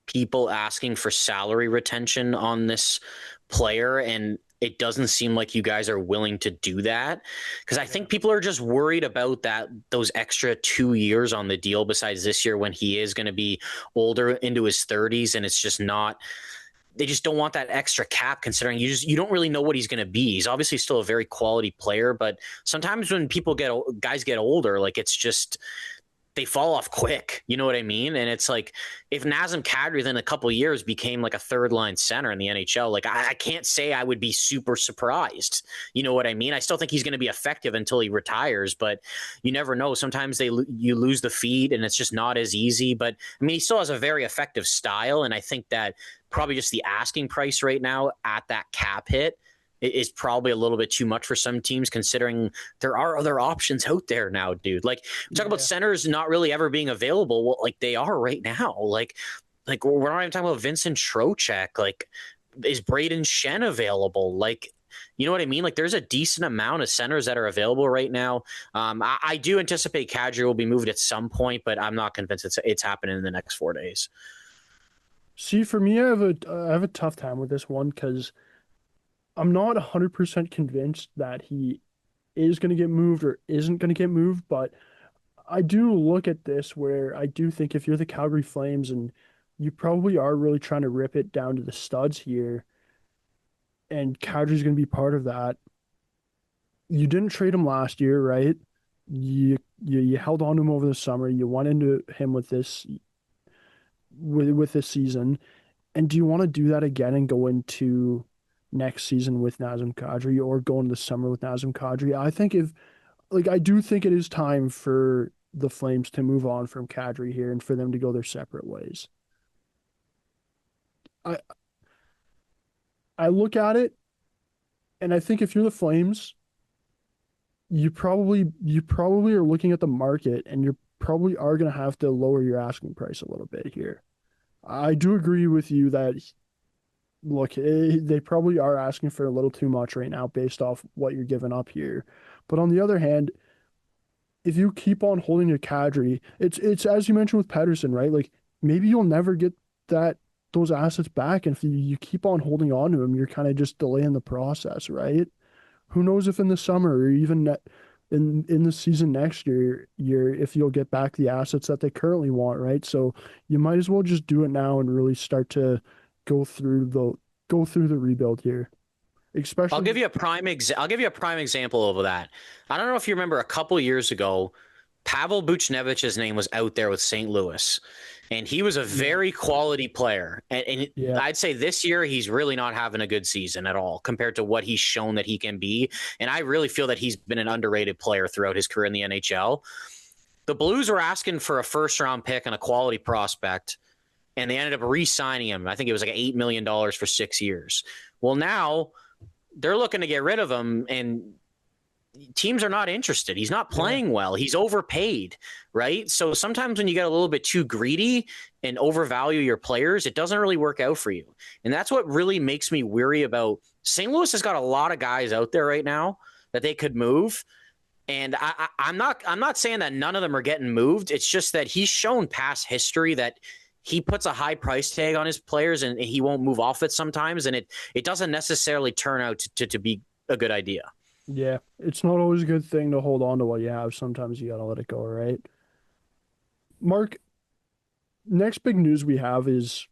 people asking for salary retention on this player, and it doesn't seem like you guys are willing to do that because I Yeah. think people are just worried about that those extra 2 years on the deal besides this year when he is going to be older into his 30s, and it's just not, they just don't want that extra cap considering you don't really know what he's going to be. He's obviously still a very quality player, but sometimes when guys get older, like it's just they fall off quick. You know what I mean? And it's like if Nazem Kadri then a couple of years became like a third line center in the NHL, like I can't say I would be super surprised. You know what I mean? I still think he's going to be effective until he retires, but you never know. Sometimes you lose the feed and it's just not as easy. But I mean, he still has a very effective style, and I think that probably just the asking price right now at that cap hit is probably a little bit too much for some teams considering there are other options out there now, dude. Like we talk about Yeah. centers not really ever being available. Well, like they are right now. Like we're not even talking about Vincent Trocheck. Like is Braden Shen available? Like you know what I mean? Like there's a decent amount of centers that are available right now. I do anticipate Kadri will be moved at some point, but I'm not convinced it's happening in the next 4 days. See, for me, I have a tough time with this one because I'm not 100% convinced that he is going to get moved or isn't going to get moved, but I do look at this where I do think if you're the Calgary Flames and you probably are really trying to rip it down to the studs here, and Kadri's going to be part of that. You didn't trade him last year, right? You held on to him over the summer. You went into him with this season, and do you want to do that again and go into next season with Nazem Kadri or go into the summer with Nazem Kadri? I think if like I do think it is time for the Flames to move on from Kadri here and for them to go their separate ways. I I look at it and I think if you're the Flames, you probably are looking at the market and you probably are going to have to lower your asking price a little bit here. I do agree with you that look, they probably are asking for a little too much right now based off what you're giving up here. But on the other hand, if you keep on holding your Kadri, it's as you mentioned with Pedersen, right? Like maybe you'll never get that those assets back, and if you keep on holding on to them, you're kind of just delaying the process, right? Who knows if in the summer or even in the season next year, if you'll get back the assets that they currently want, right? So you might as well just do it now and really start to go through the go through the rebuild here, I'll especially give you a I'll give you a prime example of that. I don't know if you remember a couple years ago, Pavel Buchnevich's name was out there with St. Louis, and he was a yeah, very quality player. And yeah, I'd say this year he's really not having a good season at all compared to what he's shown that he can be. And I really feel that he's been an underrated player throughout his career in the NHL. The Blues were asking for a first round pick and a quality prospect, and they ended up re-signing him. I think it was like $8 million for 6 years. Well, now they're looking to get rid of him, and teams are not interested. He's not yeah. playing well. He's overpaid, right? So sometimes when you get a little bit too greedy and overvalue your players, it doesn't really work out for you. And that's what really makes me weary about St. Louis has got a lot of guys out there right now that they could move. And I'm not saying that none of them are getting moved. It's just that he's shown past history that he puts a high price tag on his players and he won't move off it sometimes. And it doesn't necessarily turn out to be a good idea. Yeah, it's not always a good thing to hold on to what you have. Sometimes you gotta let it go, right? Mark, next big news we have is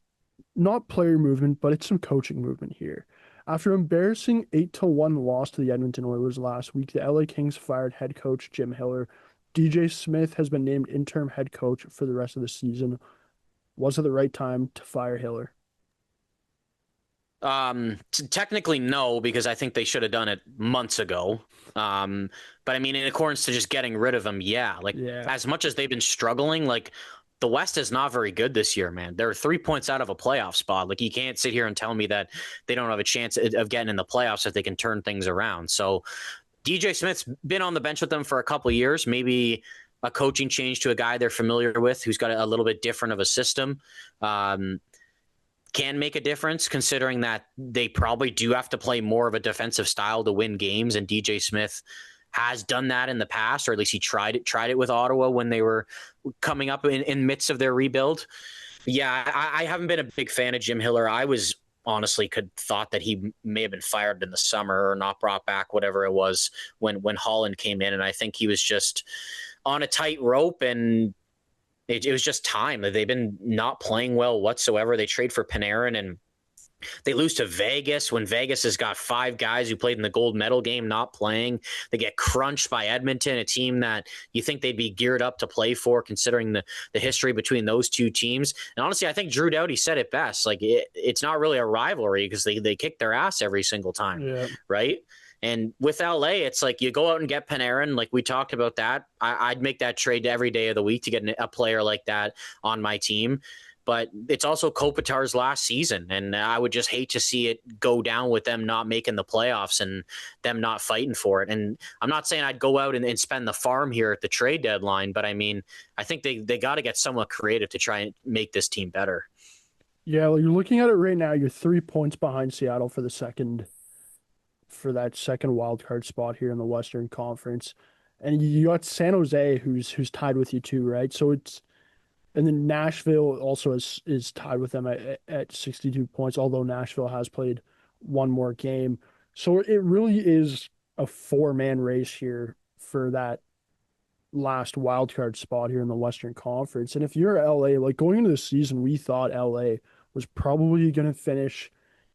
not player movement, but it's some coaching movement here. After embarrassing 8-1 loss to the Edmonton Oilers last week, the LA Kings fired head coach Jim Hiller. DJ Smith has been named interim head coach for the rest of the season. Was it the right time to fire Hiller? Technically, no, because I think they should have done it months ago. But I mean, in accordance to just getting rid of him, yeah. Like Yeah, as much as they've been struggling, like the West is not very good this year, man. They're 3 points out of a playoff spot. Like you can't sit here and tell me that they don't have a chance of getting in the playoffs if they can turn things around. So DJ Smith's been on the bench with them for a couple of years, maybe a coaching change to a guy they're familiar with who's got a little bit different of a system. can make a difference, considering that they probably do have to play more of a defensive style to win games. And DJ Smith has done that in the past, or at least he tried it with Ottawa when they were coming up in midst of their rebuild. Yeah, I haven't been a big fan of Jim Hiller. I was honestly thought that he may have been fired in the summer or not brought back, whatever it was, when Holland came in. And I think he was just on a tight rope, and it was just time. They've been not playing well whatsoever. They trade for Panarin, and they lose to Vegas when Vegas has got 5 guys who played in the gold medal game not playing. They get crunched by Edmonton, a team that you think they'd be geared up to play for, considering the history between those two teams. And honestly, I think Drew Doughty said it best. Like, it's not really a rivalry because they kick their ass every single time, Yeah. right? And with LA, it's like you go out and get Panarin. Like we talked about that. I'd make that trade every day of the week to get a player like that on my team. But it's also Kopitar's last season, and I would just hate to see it go down with them not making the playoffs and them not fighting for it. And I'm not saying I'd go out and spend the farm here at the trade deadline, but I mean, I think they got to get somewhat creative to try and make this team better. Yeah, well, you're looking at it right now. You're 3 points behind Seattle for that second wild card spot here in the Western Conference, and you got San Jose who's tied with you too, right? So it's and then Nashville also is tied with them at 62 points, although Nashville has played one more game. So it really is a 4-man race here for that last wild card spot here in the Western Conference. And if you're LA, like going into the season, we thought LA was probably going to finish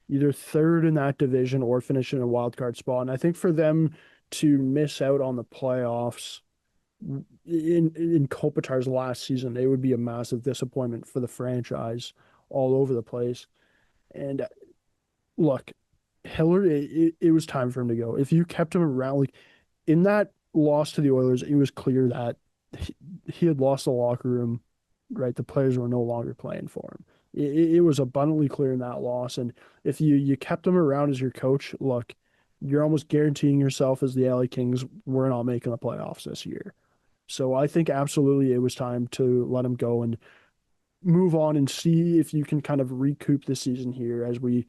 either third in that division or finish in a wild card spot. And I think for them to miss out on the playoffs in Kopitar's last season, it would be a massive disappointment for the franchise all over the place. And look, Hiller, it was time for him to go. If you kept him around, like in that loss to the Oilers, it was clear that he had lost the locker room, right? The players were no longer playing for him. It was abundantly clear in that loss. And if you kept him around as your coach, look, you're almost guaranteeing yourself as the LA Kings, we're not making the playoffs this year. So I think absolutely it was time to let him go and move on and see if you can kind of recoup the season here as we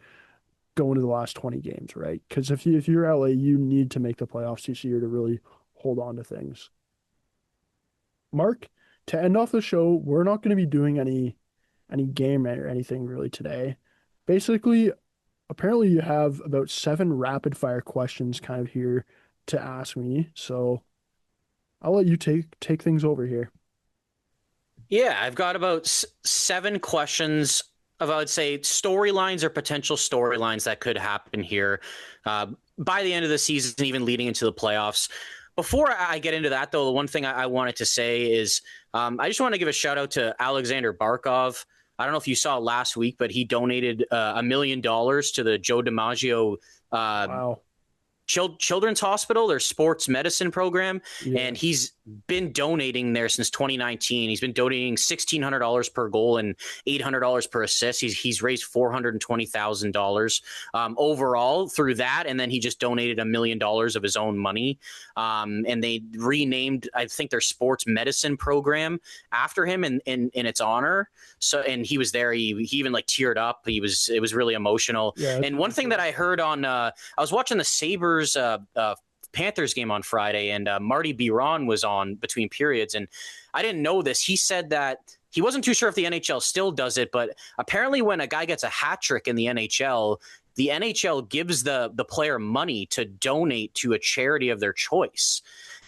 go into the last 20 games, right? Because if you're LA, you need to make the playoffs this year to really hold on to things. Mark, to end off the show, we're not going to be doing any game or anything really today. Basically, apparently you have about 7 rapid fire questions kind of here to ask me. So I'll let you take things over here. Yeah, I've got about 7 questions of, I would say, storylines or potential storylines that could happen here by the end of the season, even leading into the playoffs. Before I get into that, though, the one thing I wanted to say is I just want to give a shout out to Alexander Barkov. I don't know if you saw last week, but he donated $1 million to the Joe DiMaggio Wow. Children's Hospital, their sports medicine program, Yeah. and he's been donating there since 2019. He's been donating $1,600 per goal and $800 per assist. He's raised $420,000 overall through that, and then he just donated $1 million of his own money. And they renamed, I think, their sports medicine program after him in its honor. So, and he was there. He even like teared up. It was really emotional. Yeah. And one thing that I heard on, I was watching the Sabres Panthers game on Friday, and Marty Biron was on between periods, and I didn't know this. He said that he wasn't too sure if the NHL still does it, but apparently when a guy gets a hat trick in the NHL gives the player money to donate to a charity of their choice.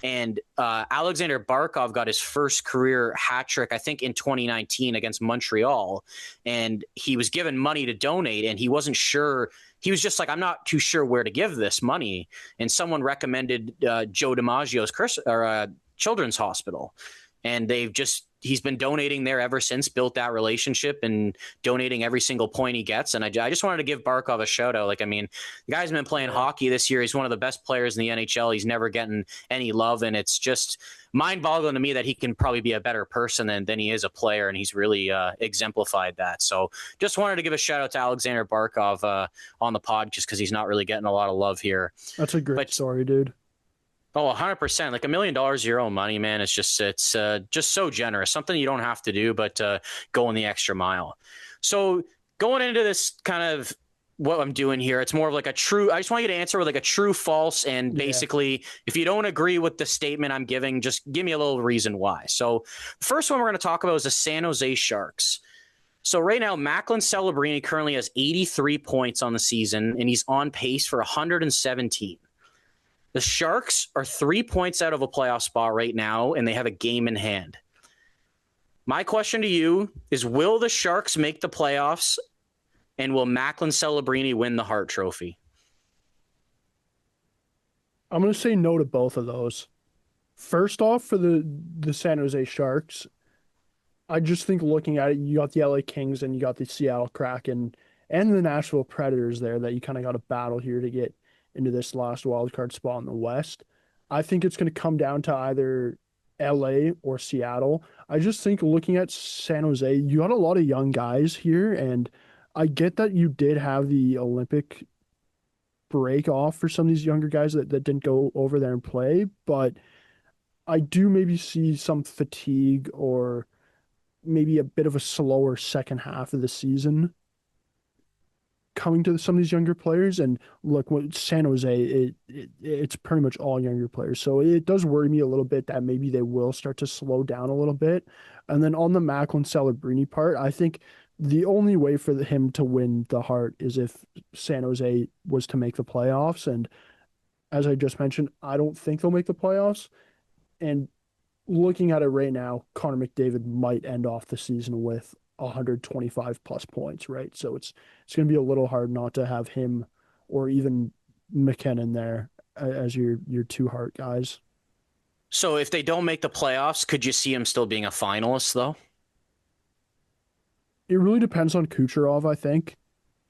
And Alexander Barkov got his first career hat trick, I think, in 2019 against Montreal. And he was given money to donate, and he wasn't sure. He was just like, I'm not too sure where to give this money. And someone recommended Joe DiMaggio's Children's Hospital. And he's been donating there ever since, built that relationship and donating every single point he gets. And I just wanted to give Barkov a shout out. Like, I mean, the guy's been playing hockey this year. He's one of the best players in the NHL. He's never getting any love. And it's just mind boggling to me that he can probably be a better person than he is a player. And he's really exemplified that. So just wanted to give a shout out to Alexander Barkov on the pod, just because he's not really getting a lot of love here. That's a great story, dude. Oh, 100%. Like $1 million of your own money, man. It's just so generous. Something you don't have to do, but going the extra mile. So going into this kind of what I'm doing here, it's more of like I just want you to answer with like a true, false, and basically, if you don't agree with the statement I'm giving, just give me a little reason why. So the first one we're going to talk about is the San Jose Sharks. So right now, Macklin Celebrini currently has 83 points on the season, and he's on pace for 117. The Sharks are 3 points out of a playoff spot right now, and they have a game in hand. My question to you is, will the Sharks make the playoffs, and will Macklin Celebrini win the Hart Trophy? I'm going to say no to both of those. First off, for the San Jose Sharks, I just think looking at it, you got the LA Kings and you got the Seattle Kraken and the Nashville Predators there that you kind of got to battle here to get into this last wild card spot in the West. I think it's going to come down to either LA or Seattle. I just think looking at San Jose, you got a lot of young guys here, and I get that you did have the Olympic break off for some of these younger guys that didn't go over there and play, but I do maybe see some fatigue or maybe a bit of a slower second half of the season coming to some of these younger players. And look, with San Jose, it's pretty much all younger players. So it does worry me a little bit that maybe they will start to slow down a little bit. And then on the Macklin Celebrini part, I think the only way for him to win the Hart is if San Jose was to make the playoffs. And as I just mentioned, I don't think they'll make the playoffs. And looking at it right now, Connor McDavid might end off the season with 125 plus points, right? So it's going to be a little hard not to have him or even McKinnon there as your two Hart guys. So if they don't make the playoffs, could you see him still being a finalist, though? It really depends on Kucherov, I think,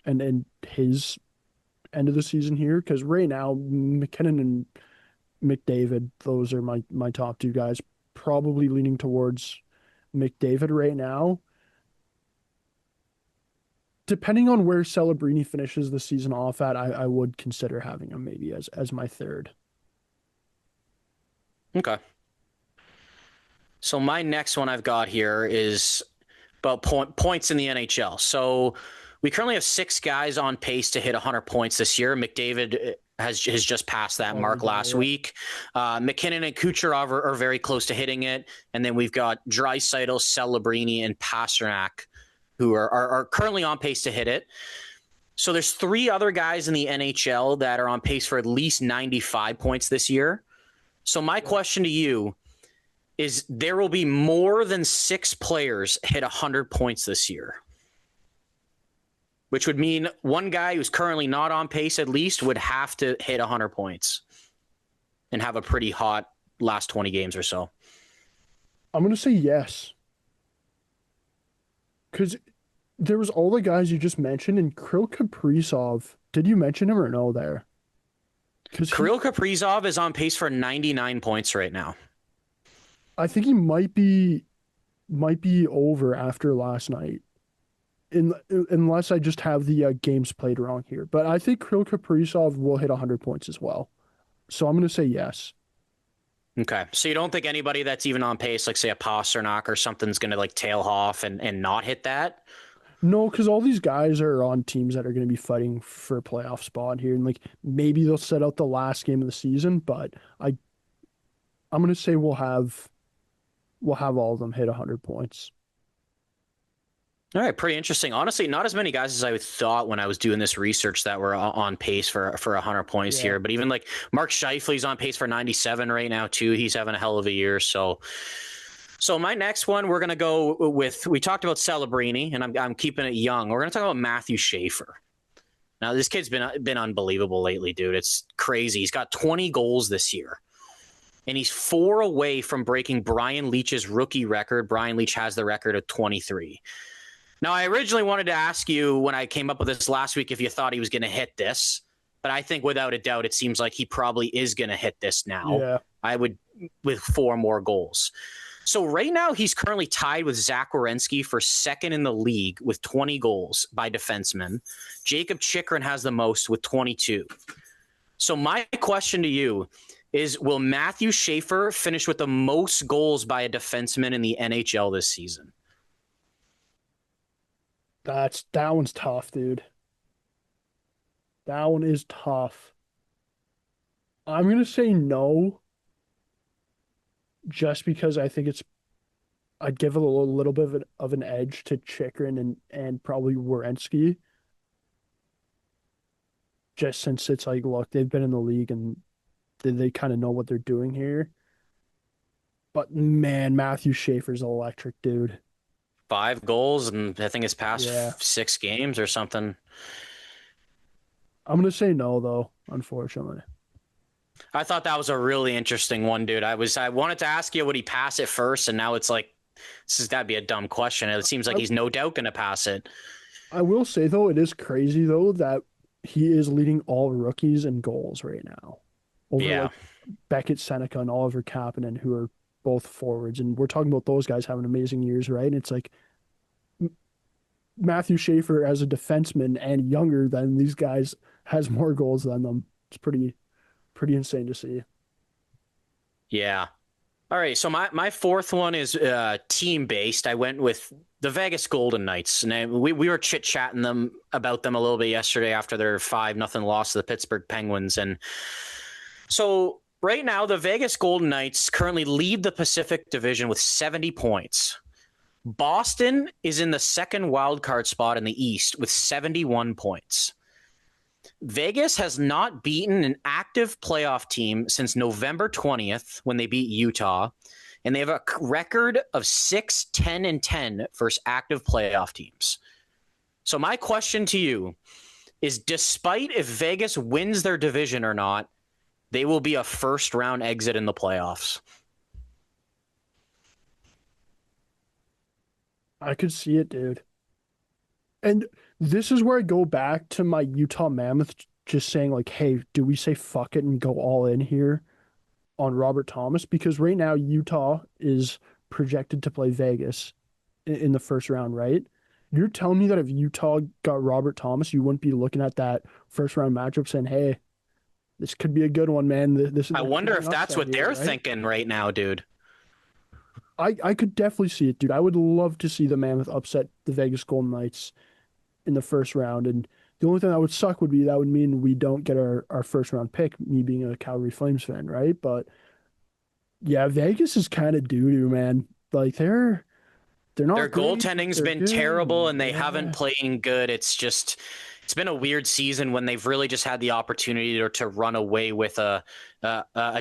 and his end of the season here, because right now, McKinnon and McDavid, those are my top two guys. Probably leaning towards McDavid right now. Depending on where Celebrini finishes the season off at, I would consider having him maybe as my third. Okay. So my next one I've got here is about points in the NHL. So we currently have 6 guys on pace to hit 100 points this year. McDavid has just passed that mark last week. McKinnon and Kucherov are very close to hitting it. And then we've got Draisaitl, Celebrini, and Pastrnak, who are currently on pace to hit it. So there's 3 other guys in the NHL that are on pace for at least 95 points this year. So my question to you is, there will be more than 6 players hit 100 points this year, which would mean one guy who's currently not on pace at least would have to hit 100 points and have a pretty hot last 20 games or so. I'm going to say yes. Because there was all the guys you just mentioned, and Kirill Kaprizov. Did you mention him or no there? Kirill Kaprizov is on pace for 99 points right now. I think he might be over after last night. Unless I just have the games played wrong here. But I think Kirill Kaprizov will hit 100 points as well. So I'm going to say yes. Okay. So you don't think anybody that's even on pace, like say a Pastrnak or something's going to like tail off and not hit that? No, because all these guys are on teams that are going to be fighting for a playoff spot here. And like maybe they'll set out the last game of the season, but I'm going to say we'll have all of them hit 100 points. All right, pretty interesting. Honestly, not as many guys as I thought when I was doing this research that were on pace for 100 points here. But even like Mark Scheifele's on pace for 97 right now too. He's having a hell of a year. So my next one, we're gonna go with. We talked about Celebrini, and I'm keeping it young. We're gonna talk about Matthew Schaefer. Now this kid's been unbelievable lately, dude. It's crazy. He's got 20 goals this year, and he's 4 away from breaking Brian Leetch's rookie record. Brian Leetch has the record of 23. Now, I originally wanted to ask you when I came up with this last week if you thought he was going to hit this, but I think without a doubt, it seems like he probably is going to hit this now. Yeah. I would, with 4 more goals. So right now, he's currently tied with Zach Werenski for second in the league with 20 goals by defensemen. Jacob Chychrun has the most with 22. So my question to you is, will Matthew Schaefer finish with the most goals by a defenseman in the NHL this season? That one's tough, dude. That one is tough. I'm gonna say no, just because I think it's I'd give it a little bit of an edge to Chikrin and probably Werenski, just since it's like, look, they've been in the league and they kind of know what they're doing here. But man, Matthew Schaefer's electric, dude. 5 goals, and I think it's past Yeah. 6 games or something. I'm gonna say no though, unfortunately. I thought that was a really interesting one, dude. I wanted to ask you, would he pass it first, and now it's like this has got to be a dumb question. It seems like I he's no doubt going to pass it. I will say though, it is crazy though that he is leading all rookies in goals right now, over Yeah. like Beckett, Seneca, and Oliver Kapanen, who are both forwards. And we're talking about those guys having amazing years, right? And it's like Matthew Schaefer as a defenseman and younger than these guys has more goals than them. It's pretty insane to see. Yeah. All right, so my fourth one is team based. I went with the Vegas Golden Knights, and we were chit chatting them about them a little bit yesterday after their 5-0 loss to the Pittsburgh Penguins. And so right now, the Vegas Golden Knights currently lead the Pacific Division with 70 points. Boston is in the second wild card spot in the East with 71 points. Vegas has not beaten an active playoff team since November 20th when they beat Utah, and they have a record of 6-10-10 versus active playoff teams. So my question to you is, despite if Vegas wins their division or not, they will be a first round exit in the playoffs. I could see it, dude. And this is where I go back to my Utah Mammoth just saying like, hey, do we say fuck it and go all in here on Robert Thomas? Because right now Utah is projected to play Vegas in the first round, right? You're telling me that if Utah got Robert Thomas, you wouldn't be looking at that first round matchup saying, hey, this could be a good one, man. This I there could wonder be if an that's upset what here, they're right? thinking right now, dude. I could definitely see it, dude. I would love to see the Mammoth upset the Vegas Golden Knights in the first round. And the only thing that would suck would be that would mean we don't get our first round pick, me being a Calgary Flames fan, right? But yeah, Vegas is kind of doo-doo, man. Like they're Their not great, but goaltending's they're been good. terrible, And and they haven't yeah. played good. It's been a weird season when they've really just had the opportunity to run away with a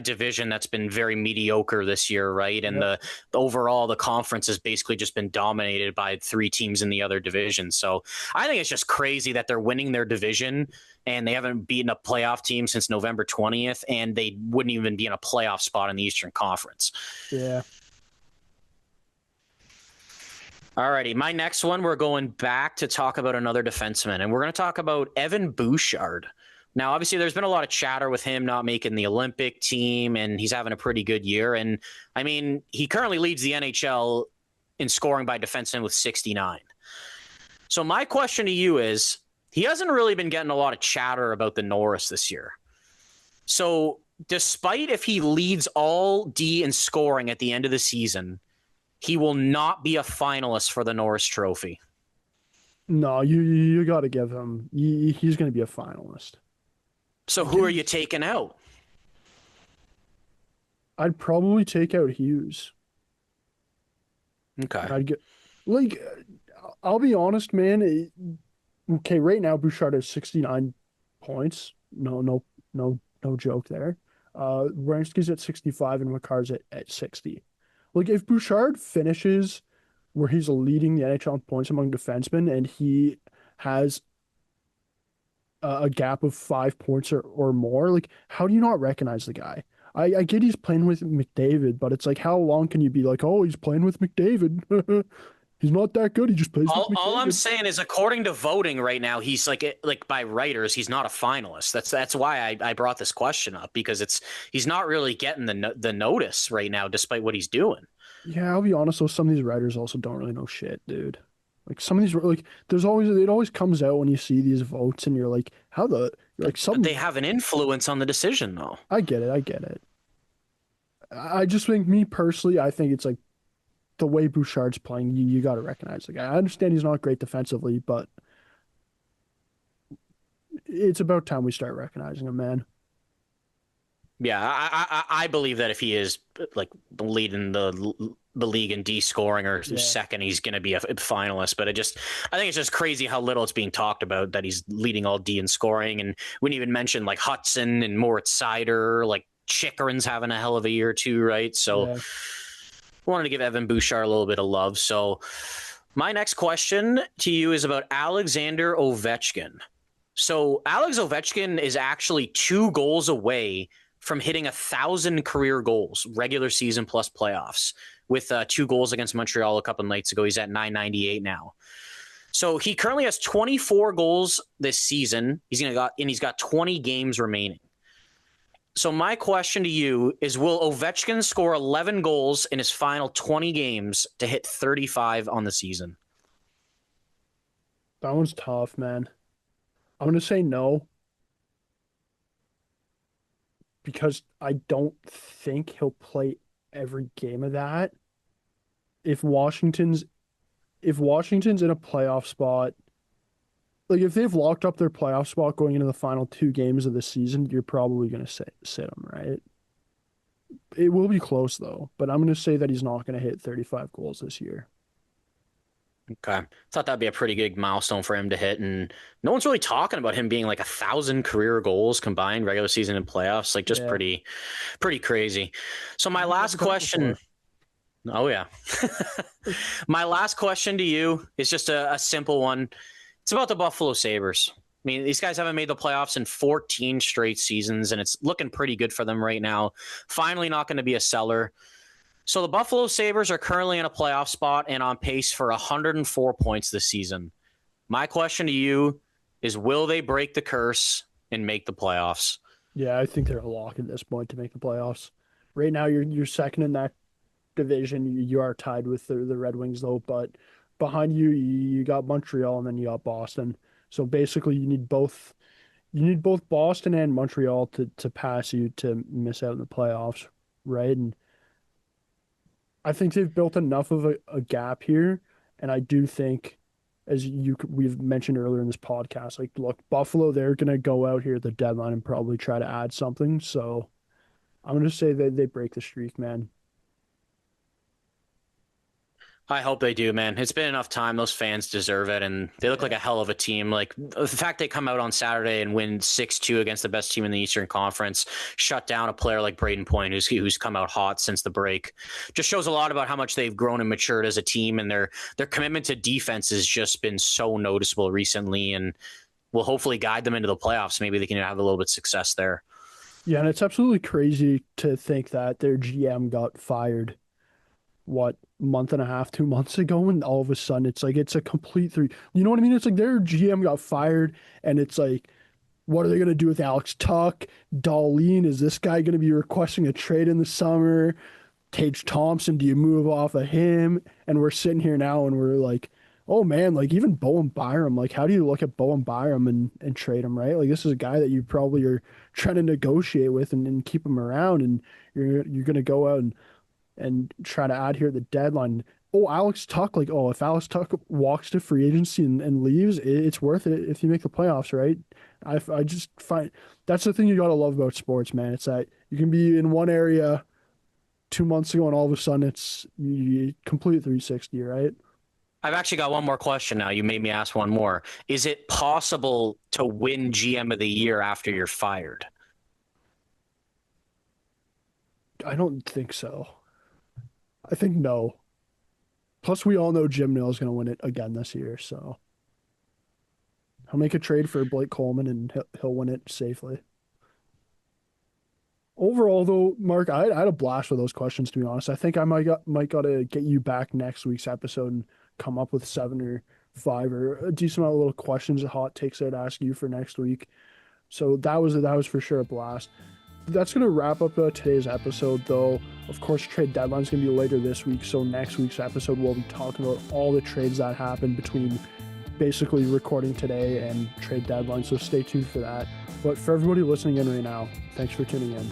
division that's been very mediocre this year, right? And Yep. the overall the conference has basically just been dominated by 3 teams in the other division. So I think it's just crazy that they're winning their division and they haven't beaten a playoff team since November 20th, and they wouldn't even be in a playoff spot in the Eastern Conference. Yeah. Alrighty, my next one, we're going back to talk about another defenseman, and we're going to talk about Evan Bouchard. Now, obviously, there's been a lot of chatter with him not making the Olympic team, and he's having a pretty good year. And I mean, he currently leads the NHL in scoring by defensemen with 69. So my question to you is, he hasn't really been getting a lot of chatter about the Norris this year. So despite if he leads all D in scoring at the end of the season, he will not be a finalist for the Norris Trophy. No, you got to give him. He's going to be a finalist. So who Give are him, you taking out? I'd probably take out Hughes. Okay. And I'd get like I'll be honest, man. Okay, right now Bouchard has 69 points. No joke there. Werenski's at 65 and Makar's at 60. Like if Bouchard finishes where he's leading the NHL in points among defensemen and he has a gap of 5 points or more, like how do you not recognize the guy? I get he's playing with McDavid, but it's like how long can you be like, oh, he's playing with McDavid? He's not that good. He just plays with All I'm McDavid. saying is, according to voting right now, he's like by writers, he's not a finalist. That's why I brought this question up, because he's not really getting the notice right now, despite what he's doing. Yeah, I'll be honest though, some of these writers also don't really know shit, dude. Like some of these like it always comes out when you see these votes and you're like, how the you're like They some have an influence on the decision, though. I get it. I just think me personally, I think it's like the way Bouchard's playing, you got to recognize the guy. I understand he's not great defensively, but it's about time we start recognizing him, man. Yeah, I believe that if he is like leading the league in D scoring or Yeah. second, he's going to be a finalist. But I think it's just crazy how little it's being talked about that he's leading all D in scoring. And we didn't even mention like Hudson and Moritz Seider, like Chikrin's having a hell of a year too, right? So Yeah. wanted to give Evan Bouchard a little bit of love. So my next question to you is about Alexander Ovechkin. So Alex Ovechkin is actually 2 goals away from hitting 1,000 career goals, regular season plus playoffs, with 2 goals against Montreal a couple nights ago. He's at 998 now. So he currently has 24 goals this season. He's got 20 games remaining. So my question to you is, will Ovechkin score 11 goals in his final 20 games to hit 35 on the season? That one's tough, man. I'm going to say no, because I don't think he'll play every game of that. If Washington's in a playoff spot, like if they've locked up their playoff spot going into the final 2 games of the season, you're probably going to sit him, right? It will be close though, but I'm going to say that he's not going to hit 35 goals this year. Okay. Thought that'd be a pretty big milestone for him to hit. And no one's really talking about him being like 1,000 career goals combined, regular season and playoffs. Like just pretty crazy. So my last question. Oh, yeah. My last question to you is just a simple one. It's about the Buffalo Sabres. I mean, these guys haven't made the playoffs in 14 straight seasons, and it's looking pretty good for them right now. Finally not going to be a seller. So the Buffalo Sabres are currently in a playoff spot and on pace for 104 points this season. My question to you is, will they break the curse and make the playoffs? Yeah, I think they're a lock at this point to make the playoffs. Right now, you're second in that division. You are tied with the Red Wings, though, but behind you, you got Montreal and then you got Boston. So basically, you need both Boston and Montreal to pass you to miss out in the playoffs, right? And I think they've built enough of a gap here, and I do think, as we've mentioned earlier in this podcast, like, look, Buffalo, they're gonna go out here at the deadline and probably try to add something. So I'm gonna say that they break the streak, man. I hope they do, man. It's been enough time. Those fans deserve it, and they look like a hell of a team. Like the fact they come out on Saturday and win 6-2 against the best team in the Eastern Conference, shut down a player like Braden Point, who's come out hot since the break, just shows a lot about how much they've grown and matured as a team, and their commitment to defense has just been so noticeable recently, and will hopefully guide them into the playoffs. Maybe they can have a little bit of success there. Yeah, and it's absolutely crazy to think that their GM got fired, what, month and a half, 2 months ago, and all of a sudden it's like it's a complete three. You know what I mean? It's like their GM got fired, and it's like, what are they gonna do with Alex Tuck? Darlene, is this guy gonna be requesting a trade in the summer? Tage Thompson, do you move off of him? And we're sitting here now and we're like, oh man, like even Bowen Byram, like how do you look at Bowen Byram and trade him, right? Like this is a guy that you probably are trying to negotiate with and keep him around, and you're gonna go out and try to add here at the deadline. Oh, Alex Tuck, like, oh, if Alex Tuck walks to free agency and leaves, it's worth it if you make the playoffs, right? I just find that's the thing you got to love about sports, man. It's that you can be in one area 2 months ago and all of a sudden it's you complete 360, right? I've actually got one more question now. You made me ask one more. Is it possible to win GM of the year after you're fired? I don't think so. I think no. Plus, we all know Jim Nill is going to win it again this year, so he'll make a trade for Blake Coleman and he'll win it safely. Overall, though, Mark, I had a blast with those questions, to be honest. I think I might got to get you back next week's episode and come up with 7 or 5 or a decent amount of little questions, hot takes I'd ask you for next week. So that was for sure a blast. That's going to wrap up today's episode, though. Of course, trade deadline is going to be later this week, so next week's episode we'll be talking about all the trades that happened between basically recording today and trade deadline, so stay tuned for that. But for everybody listening in right now, thanks for tuning in.